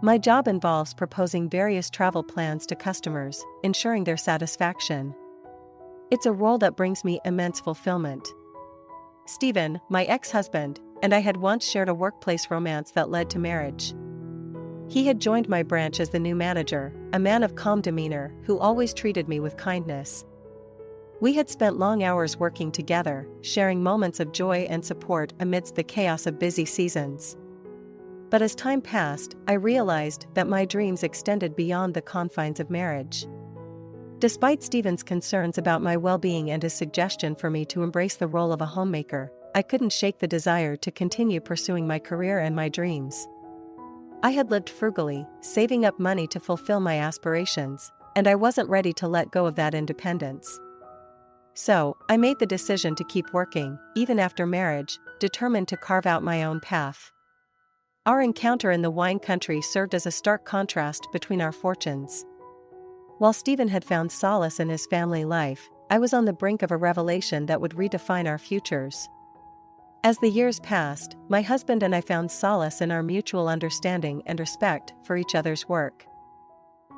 My job involves proposing various travel plans to customers, ensuring their satisfaction. It's a role that brings me immense fulfillment." Stephen, my ex-husband, and I had once shared a workplace romance that led to marriage. He had joined my branch as the new manager, a man of calm demeanor who always treated me with kindness. We had spent long hours working together, sharing moments of joy and support amidst the chaos of busy seasons. But as time passed, I realized that my dreams extended beyond the confines of marriage. Despite Stephen's concerns about my well-being and his suggestion for me to embrace the role of a homemaker, I couldn't shake the desire to continue pursuing my career and my dreams. I had lived frugally, saving up money to fulfill my aspirations, and I wasn't ready to let go of that independence. So, I made the decision to keep working, even after marriage, determined to carve out my own path. Our encounter in the wine country served as a stark contrast between our fortunes. While Stephen had found solace in his family life, I was on the brink of a revelation that would redefine our futures. As the years passed, my husband and I found solace in our mutual understanding and respect for each other's work.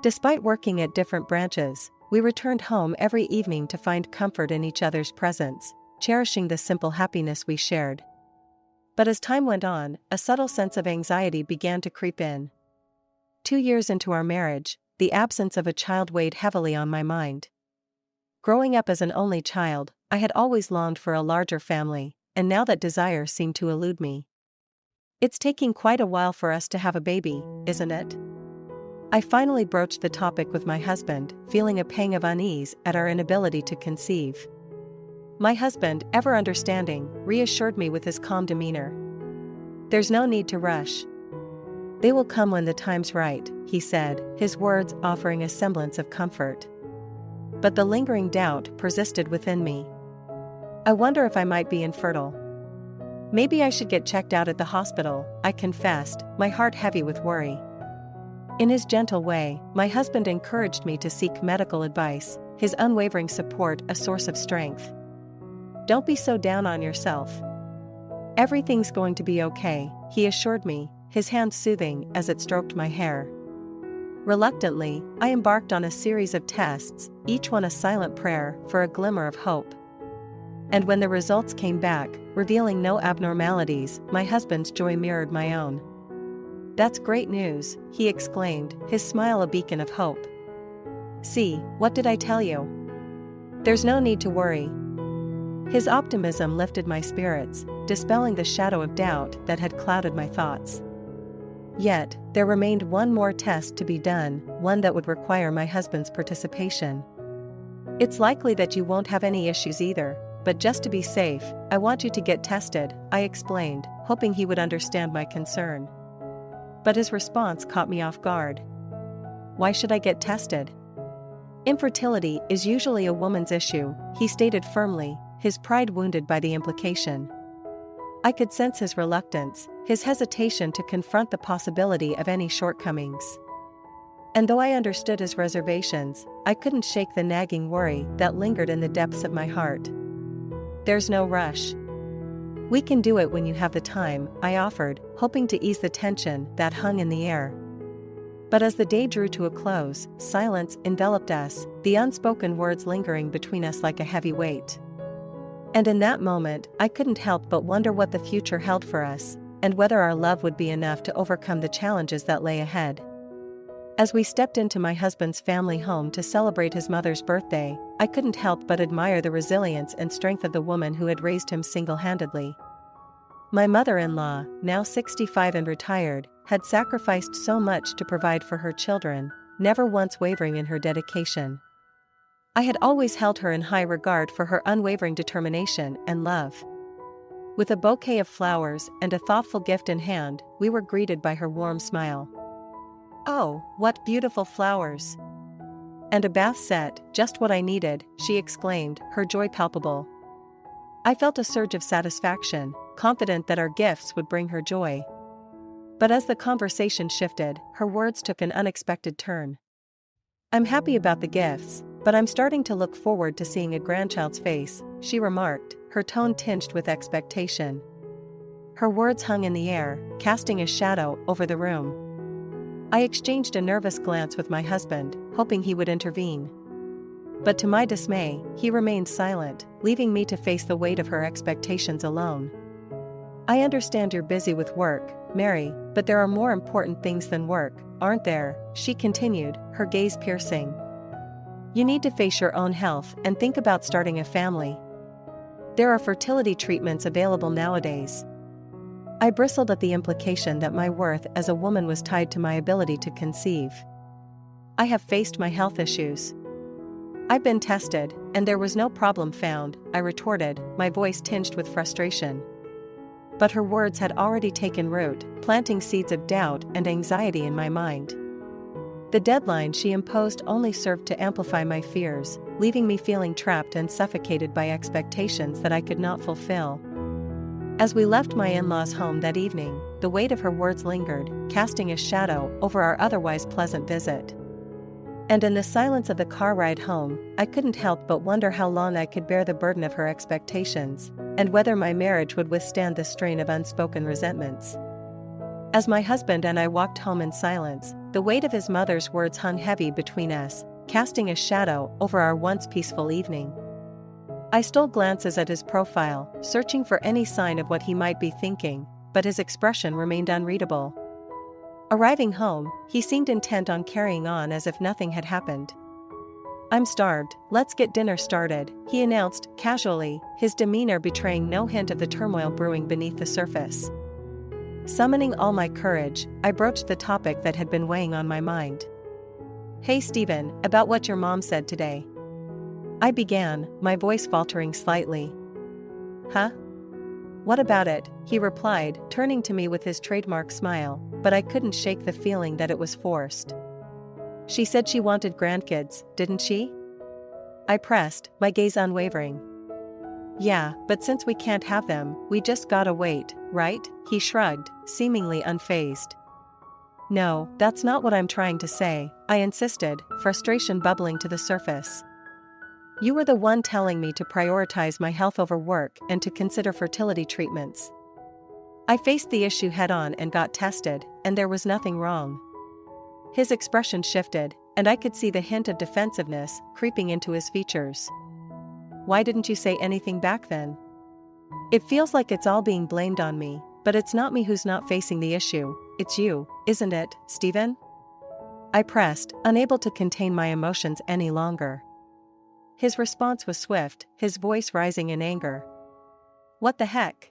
Despite working at different branches, we returned home every evening to find comfort in each other's presence, cherishing the simple happiness we shared. But as time went on, a subtle sense of anxiety began to creep in. 2 years into our marriage, the absence of a child weighed heavily on my mind. Growing up as an only child, I had always longed for a larger family, and now that desire seemed to elude me. "It's taking quite a while for us to have a baby, isn't it?" I finally broached the topic with my husband, feeling a pang of unease at our inability to conceive. My husband, ever understanding, reassured me with his calm demeanor. "There's no need to rush. They will come when the time's right," he said, his words offering a semblance of comfort. But the lingering doubt persisted within me. I wonder if I might be infertile. "Maybe I should get checked out at the hospital," I confessed, my heart heavy with worry. In his gentle way, my husband encouraged me to seek medical advice, his unwavering support a source of strength. "Don't be so down on yourself. Everything's going to be okay," he assured me, his hand soothing as it stroked my hair. Reluctantly, I embarked on a series of tests, each one a silent prayer for a glimmer of hope. And when the results came back, revealing no abnormalities, my husband's joy mirrored my own. That's great news, he exclaimed, his smile a beacon of hope. See, what did I tell you? There's no need to worry. His optimism lifted my spirits, dispelling the shadow of doubt that had clouded my thoughts. Yet, there remained one more test to be done, one that would require my husband's participation. It's likely that you won't have any issues either, but just to be safe, I want you to get tested, I explained, hoping he would understand my concern. But his response caught me off guard. Why should I get tested? Infertility is usually a woman's issue, he stated firmly, his pride wounded by the implication. I could sense his reluctance, his hesitation to confront the possibility of any shortcomings. And though I understood his reservations, I couldn't shake the nagging worry that lingered in the depths of my heart. There's no rush. We can do it when you have the time, I offered, hoping to ease the tension that hung in the air. But as the day drew to a close, silence enveloped us, the unspoken words lingering between us like a heavy weight. And in that moment, I couldn't help but wonder what the future held for us, and whether our love would be enough to overcome the challenges that lay ahead. As we stepped into my husband's family home to celebrate his mother's birthday, I couldn't help but admire the resilience and strength of the woman who had raised him single-handedly. My mother-in-law, now 65 and retired, had sacrificed so much to provide for her children, never once wavering in her dedication. I had always held her in high regard for her unwavering determination and love. With a bouquet of flowers and a thoughtful gift in hand, we were greeted by her warm smile. "Oh, what beautiful flowers! And a bath set, just what I needed," she exclaimed, her joy palpable. I felt a surge of satisfaction, confident that our gifts would bring her joy. But as the conversation shifted, her words took an unexpected turn. "I'm happy about the gifts, but I'm starting to look forward to seeing a grandchild's face," she remarked, her tone tinged with expectation. Her words hung in the air, casting a shadow over the room. I exchanged a nervous glance with my husband, hoping he would intervene. But to my dismay, he remained silent, leaving me to face the weight of her expectations alone. "I understand you're busy with work, Mary, but there are more important things than work, aren't there?" she continued, her gaze piercing. "You need to face your own health and think about starting a family. There are fertility treatments available nowadays." I bristled at the implication that my worth as a woman was tied to my ability to conceive. "I have faced my health issues. I've been tested, and there was no problem found," I retorted, my voice tinged with frustration. But her words had already taken root, planting seeds of doubt and anxiety in my mind. The deadline she imposed only served to amplify my fears, leaving me feeling trapped and suffocated by expectations that I could not fulfill. As we left my in-laws' home that evening, the weight of her words lingered, casting a shadow over our otherwise pleasant visit. And in the silence of the car ride home, I couldn't help but wonder how long I could bear the burden of her expectations, and whether my marriage would withstand the strain of unspoken resentments. As my husband and I walked home in silence, the weight of his mother's words hung heavy between us, casting a shadow over our once peaceful evening. I stole glances at his profile, searching for any sign of what he might be thinking, but his expression remained unreadable. Arriving home, he seemed intent on carrying on as if nothing had happened. "I'm starved, let's get dinner started," he announced, casually, his demeanor betraying no hint of the turmoil brewing beneath the surface. Summoning all my courage, I broached the topic that had been weighing on my mind. "Hey Stephen, about what your mom said today." I began, my voice faltering slightly. "Huh? What about it?" he replied, turning to me with his trademark smile, but I couldn't shake the feeling that it was forced. "She said she wanted grandkids, didn't she?" I pressed, my gaze unwavering. "Yeah, but since we can't have them, we just gotta wait, right?" he shrugged, seemingly unfazed. "No, that's not what I'm trying to say," I insisted, frustration bubbling to the surface. "You were the one telling me to prioritize my health over work and to consider fertility treatments. I faced the issue head-on and got tested, and there was nothing wrong." His expression shifted, and I could see the hint of defensiveness creeping into his features. "Why didn't you say anything back then? It feels like it's all being blamed on me, but it's not me who's not facing the issue," it's you, isn't it, Stephen? I pressed, unable to contain my emotions any longer. His response was swift, his voice rising in anger. What the heck?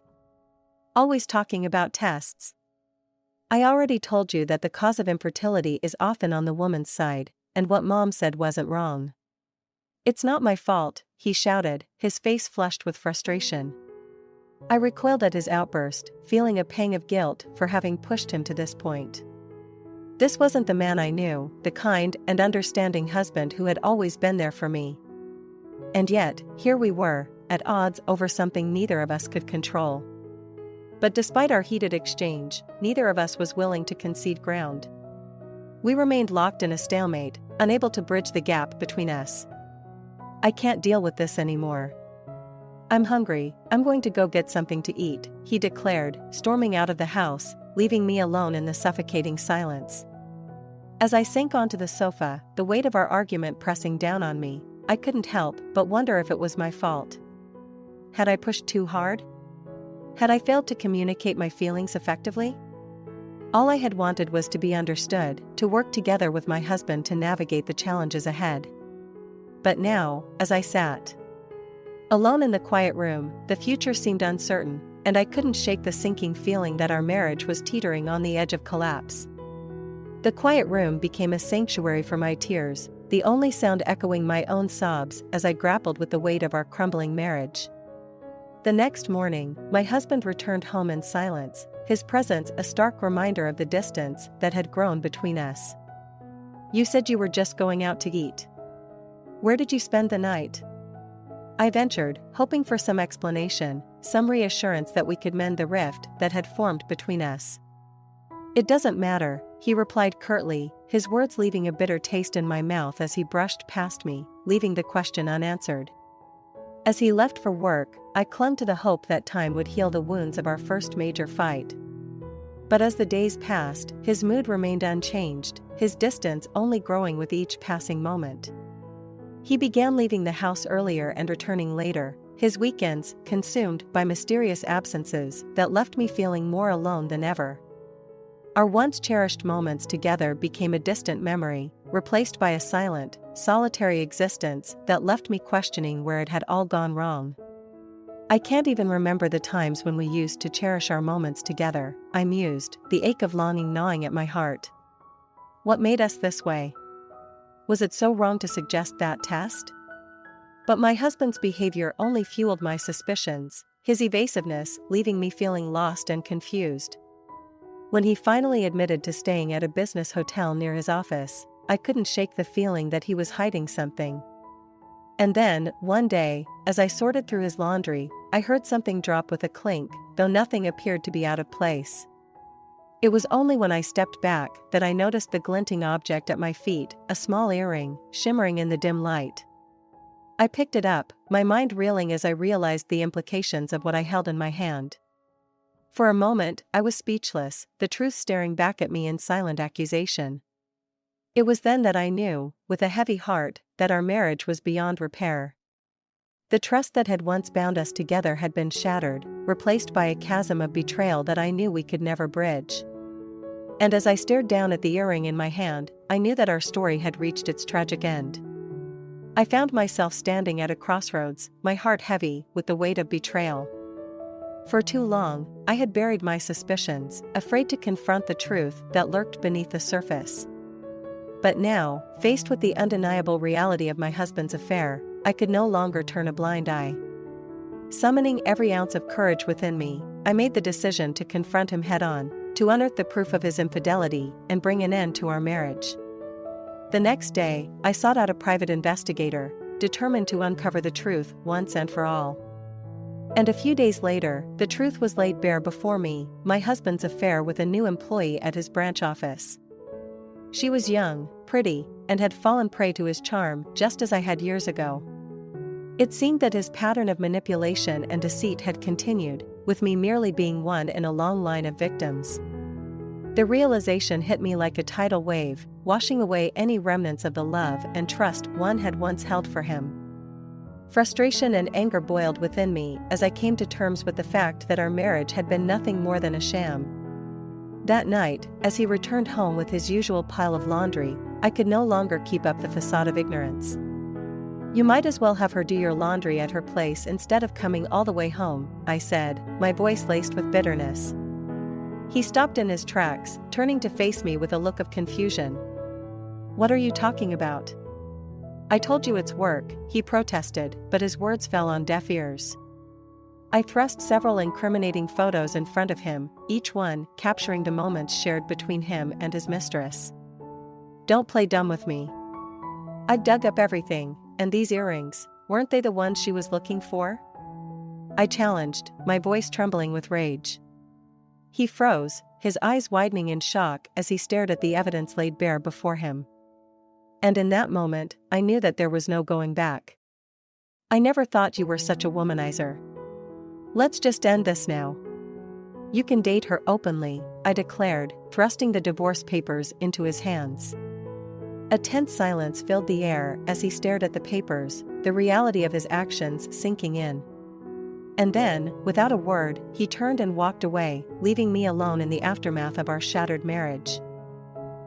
Always talking about tests. I already told you that the cause of infertility is often on the woman's side, and what Mom said wasn't wrong. It's not my fault, he shouted, his face flushed with frustration. I recoiled at his outburst, feeling a pang of guilt for having pushed him to this point. This wasn't the man I knew, the kind and understanding husband who had always been there for me. And yet, here we were, at odds over something neither of us could control. But despite our heated exchange, neither of us was willing to concede ground. We remained locked in a stalemate, unable to bridge the gap between us. I can't deal with this anymore. I'm hungry, I'm going to go get something to eat, he declared, storming out of the house, leaving me alone in the suffocating silence. As I sank onto the sofa, the weight of our argument pressing down on me, I couldn't help but wonder if it was my fault. Had I pushed too hard? Had I failed to communicate my feelings effectively? All I had wanted was to be understood, to work together with my husband to navigate the challenges ahead. But now, as I sat alone in the quiet room, the future seemed uncertain, and I couldn't shake the sinking feeling that our marriage was teetering on the edge of collapse. The quiet room became a sanctuary for my tears, the only sound echoing my own sobs as I grappled with the weight of our crumbling marriage. The next morning, my husband returned home in silence, his presence a stark reminder of the distance that had grown between us. You said you were just going out to eat. Where did you spend the night? I ventured, hoping for some explanation, some reassurance that we could mend the rift that had formed between us. It doesn't matter, he replied curtly, his words leaving a bitter taste in my mouth as he brushed past me, leaving the question unanswered. As he left for work, I clung to the hope that time would heal the wounds of our first major fight. But as the days passed, his mood remained unchanged, his distance only growing with each passing moment. He began leaving the house earlier and returning later, his weekends consumed by mysterious absences that left me feeling more alone than ever. Our once cherished moments together became a distant memory, replaced by a silent, solitary existence that left me questioning where it had all gone wrong. I can't even remember the times when we used to cherish our moments together, I mused, the ache of longing gnawing at my heart. What made us this way? Was it so wrong to suggest that test? But my husband's behavior only fueled my suspicions, his evasiveness leaving me feeling lost and confused. When he finally admitted to staying at a business hotel near his office, I couldn't shake the feeling that he was hiding something. And then, one day, as I sorted through his laundry, I heard something drop with a clink, though nothing appeared to be out of place. It was only when I stepped back that I noticed the glinting object at my feet, a small earring, shimmering in the dim light. I picked it up, my mind reeling as I realized the implications of what I held in my hand. For a moment, I was speechless, the truth staring back at me in silent accusation. It was then that I knew, with a heavy heart, that our marriage was beyond repair. The trust that had once bound us together had been shattered, replaced by a chasm of betrayal that I knew we could never bridge. And as I stared down at the earring in my hand, I knew that our story had reached its tragic end. I found myself standing at a crossroads, my heart heavy with the weight of betrayal. For too long, I had buried my suspicions, afraid to confront the truth that lurked beneath the surface. But now, faced with the undeniable reality of my husband's affair, I could no longer turn a blind eye. Summoning every ounce of courage within me, I made the decision to confront him head-on, to unearth the proof of his infidelity and bring an end to our marriage. The next day, I sought out a private investigator, determined to uncover the truth once and for all. And a few days later, the truth was laid bare before me, my husband's affair with a new employee at his branch office. She was young, pretty, and had fallen prey to his charm just as I had years ago. It seemed that his pattern of manipulation and deceit had continued, with me merely being one in a long line of victims. The realization hit me like a tidal wave, washing away any remnants of the love and trust one had once held for him. Frustration and anger boiled within me as I came to terms with the fact that our marriage had been nothing more than a sham. That night, as he returned home with his usual pile of laundry, I could no longer keep up the facade of ignorance. "You might as well have her do your laundry at her place instead of coming all the way home," I said, my voice laced with bitterness. He stopped in his tracks, turning to face me with a look of confusion. "What are you talking about?" "I told you it's work," he protested, but his words fell on deaf ears. I thrust several incriminating photos in front of him, each one capturing the moments shared between him and his mistress. "Don't play dumb with me. I dug up everything, and these earrings, weren't they the ones she was looking for?" I challenged, my voice trembling with rage. He froze, his eyes widening in shock as he stared at the evidence laid bare before him. And in that moment, I knew that there was no going back. "I never thought you were such a womanizer. Let's just end this now." "You can date her openly," I declared, thrusting the divorce papers into his hands. A tense silence filled the air as he stared at the papers, the reality of his actions sinking in. And then, without a word, he turned and walked away, leaving me alone in the aftermath of our shattered marriage.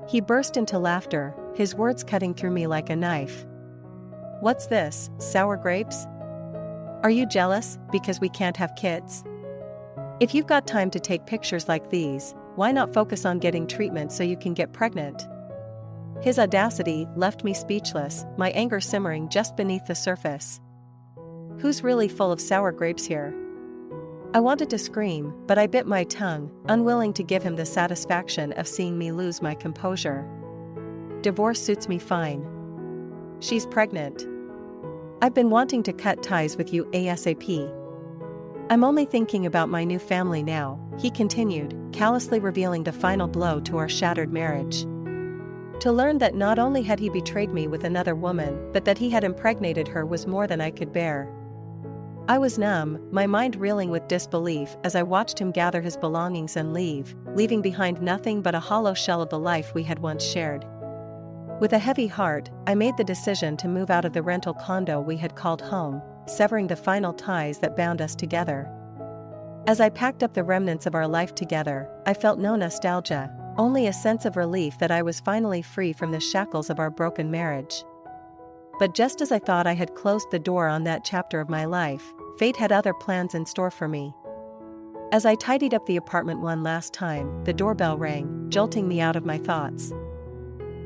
He burst into laughter, his words cutting through me like a knife. "What's this, sour grapes? Are you jealous because we can't have kids? If you've got time to take pictures like these, why not focus on getting treatment so you can get pregnant?" His audacity left me speechless, my anger simmering just beneath the surface. Who's really full of sour grapes here? I wanted to scream, but I bit my tongue, unwilling to give him the satisfaction of seeing me lose my composure. "Divorce suits me fine. She's pregnant. I've been wanting to cut ties with you ASAP. I'm only thinking about my new family now," he continued, callously revealing the final blow to our shattered marriage. To learn that not only had he betrayed me with another woman, but that he had impregnated her was more than I could bear. I was numb, my mind reeling with disbelief as I watched him gather his belongings and leave, leaving behind nothing but a hollow shell of the life we had once shared. With a heavy heart, I made the decision to move out of the rental condo we had called home, severing the final ties that bound us together. As I packed up the remnants of our life together, I felt no nostalgia, only a sense of relief that I was finally free from the shackles of our broken marriage. But just as I thought I had closed the door on that chapter of my life, fate had other plans in store for me. As I tidied up the apartment one last time, the doorbell rang, jolting me out of my thoughts.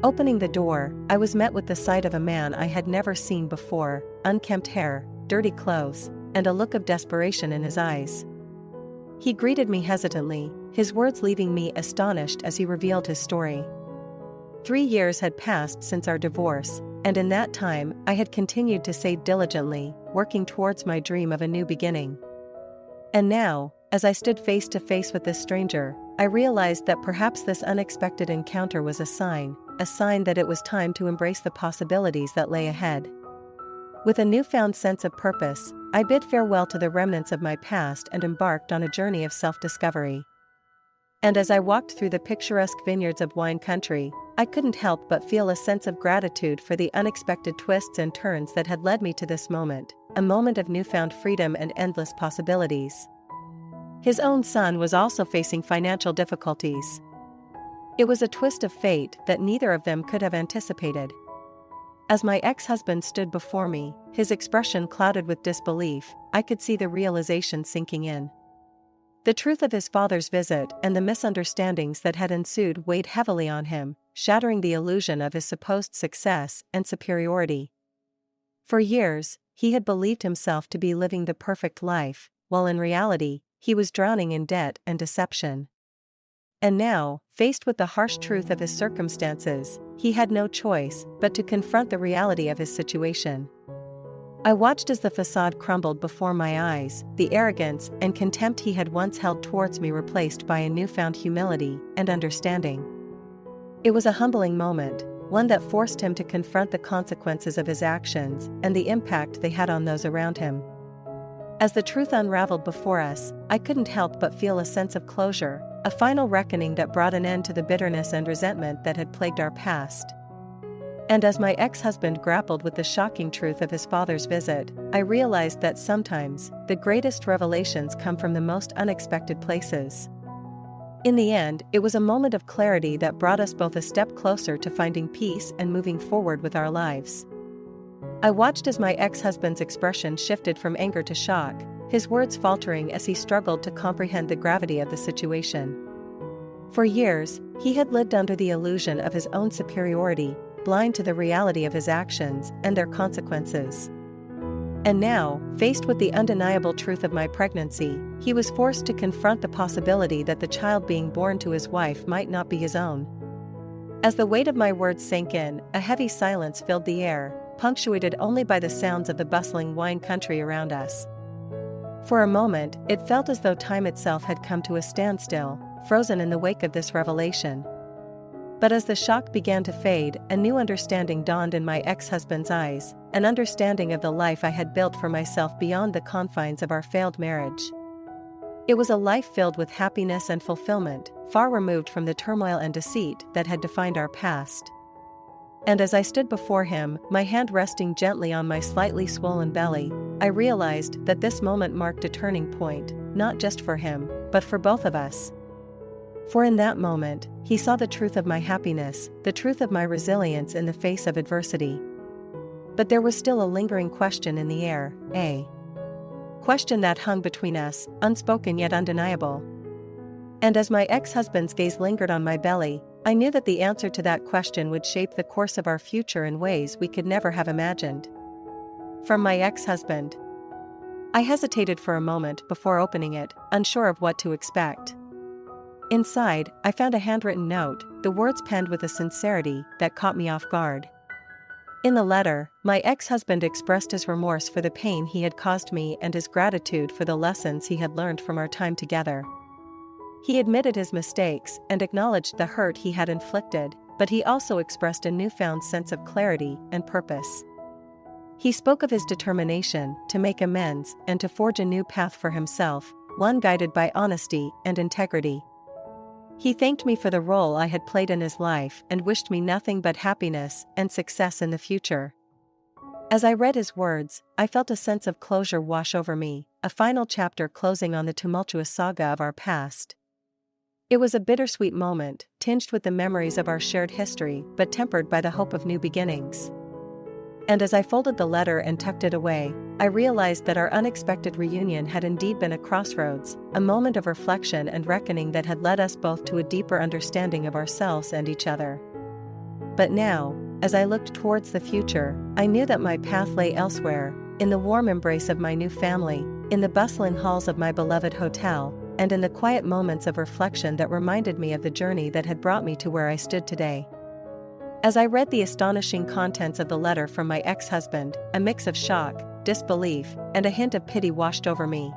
Opening the door, I was met with the sight of a man I had never seen before, unkempt hair, dirty clothes, and a look of desperation in his eyes. He greeted me hesitantly, his words leaving me astonished as he revealed his story. 3 years had passed since our divorce, and in that time I had continued to save diligently, working towards my dream of a new beginning. And now, as I stood face to face with this stranger, I realized that perhaps this unexpected encounter was a sign that it was time to embrace the possibilities that lay ahead. With a newfound sense of purpose, I bid farewell to the remnants of my past and embarked on a journey of self-discovery. And as I walked through the picturesque vineyards of wine country, I couldn't help but feel a sense of gratitude for the unexpected twists and turns that had led me to this moment, a moment of newfound freedom and endless possibilities. His own son was also facing financial difficulties. It was a twist of fate that neither of them could have anticipated. As my ex-husband stood before me, his expression clouded with disbelief, I could see the realization sinking in. The truth of his father's visit and the misunderstandings that had ensued weighed heavily on him, shattering the illusion of his supposed success and superiority. For years, he had believed himself to be living the perfect life, while in reality, he was drowning in debt and deception. And now, faced with the harsh truth of his circumstances, he had no choice but to confront the reality of his situation. I watched as the facade crumbled before my eyes, the arrogance and contempt he had once held towards me replaced by a newfound humility and understanding. It was a humbling moment, one that forced him to confront the consequences of his actions and the impact they had on those around him. As the truth unraveled before us, I couldn't help but feel a sense of closure, a final reckoning that brought an end to the bitterness and resentment that had plagued our past. And as my ex-husband grappled with the shocking truth of his father's visit, I realized that sometimes, the greatest revelations come from the most unexpected places. In the end, it was a moment of clarity that brought us both a step closer to finding peace and moving forward with our lives. I watched as my ex-husband's expression shifted from anger to shock, his words faltering as he struggled to comprehend the gravity of the situation. For years, he had lived under the illusion of his own superiority, blind to the reality of his actions and their consequences. And now, faced with the undeniable truth of my pregnancy, he was forced to confront the possibility that the child being born to his wife might not be his own. As the weight of my words sank in, a heavy silence filled the air, punctuated only by the sounds of the bustling wine country around us. For a moment, it felt as though time itself had come to a standstill, frozen in the wake of this revelation. But as the shock began to fade, a new understanding dawned in my ex-husband's eyes, an understanding of the life I had built for myself beyond the confines of our failed marriage. It was a life filled with happiness and fulfillment, far removed from the turmoil and deceit that had defined our past. And as I stood before him, my hand resting gently on my slightly swollen belly, I realized that this moment marked a turning point, not just for him, but for both of us. For in that moment, he saw the truth of my happiness, the truth of my resilience in the face of adversity. But there was still a lingering question in the air, a question that hung between us, unspoken yet undeniable. And as my ex-husband's gaze lingered on my belly, I knew that the answer to that question would shape the course of our future in ways we could never have imagined. From my ex-husband. I hesitated for a moment before opening it, unsure of what to expect. Inside, I found a handwritten note, the words penned with a sincerity that caught me off guard. In the letter, my ex-husband expressed his remorse for the pain he had caused me and his gratitude for the lessons he had learned from our time together. He admitted his mistakes and acknowledged the hurt he had inflicted, but he also expressed a newfound sense of clarity and purpose. He spoke of his determination to make amends and to forge a new path for himself, one guided by honesty and integrity. He thanked me for the role I had played in his life and wished me nothing but happiness and success in the future. As I read his words, I felt a sense of closure wash over me, a final chapter closing on the tumultuous saga of our past. It was a bittersweet moment, tinged with the memories of our shared history but tempered by the hope of new beginnings. And as I folded the letter and tucked it away, I realized that our unexpected reunion had indeed been a crossroads, a moment of reflection and reckoning that had led us both to a deeper understanding of ourselves and each other. But now, as I looked towards the future, I knew that my path lay elsewhere, in the warm embrace of my new family, in the bustling halls of my beloved hotel, and in the quiet moments of reflection that reminded me of the journey that had brought me to where I stood today. As I read the astonishing contents of the letter from my ex-husband, a mix of shock, disbelief, and a hint of pity washed over me.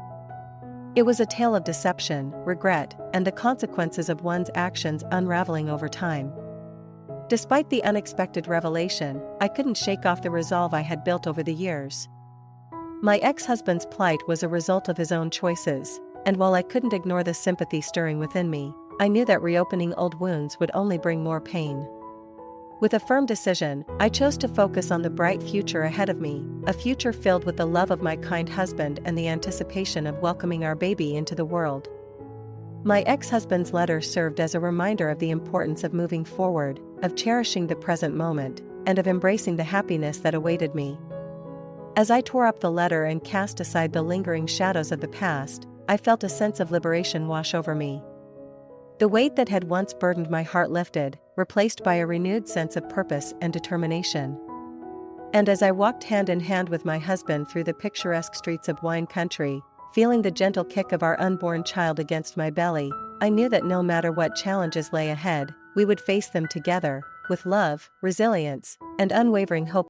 It was a tale of deception, regret, and the consequences of one's actions unraveling over time. Despite the unexpected revelation, I couldn't shake off the resolve I had built over the years. My ex-husband's plight was a result of his own choices, and while I couldn't ignore the sympathy stirring within me, I knew that reopening old wounds would only bring more pain. With a firm decision, I chose to focus on the bright future ahead of me, a future filled with the love of my kind husband and the anticipation of welcoming our baby into the world. My ex-husband's letter served as a reminder of the importance of moving forward, of cherishing the present moment, and of embracing the happiness that awaited me. As I tore up the letter and cast aside the lingering shadows of the past, I felt a sense of liberation wash over me. The weight that had once burdened my heart lifted, replaced by a renewed sense of purpose and determination. And as I walked hand in hand with my husband through the picturesque streets of wine country, feeling the gentle kick of our unborn child against my belly, I knew that no matter what challenges lay ahead, we would face them together, with love, resilience, and unwavering hope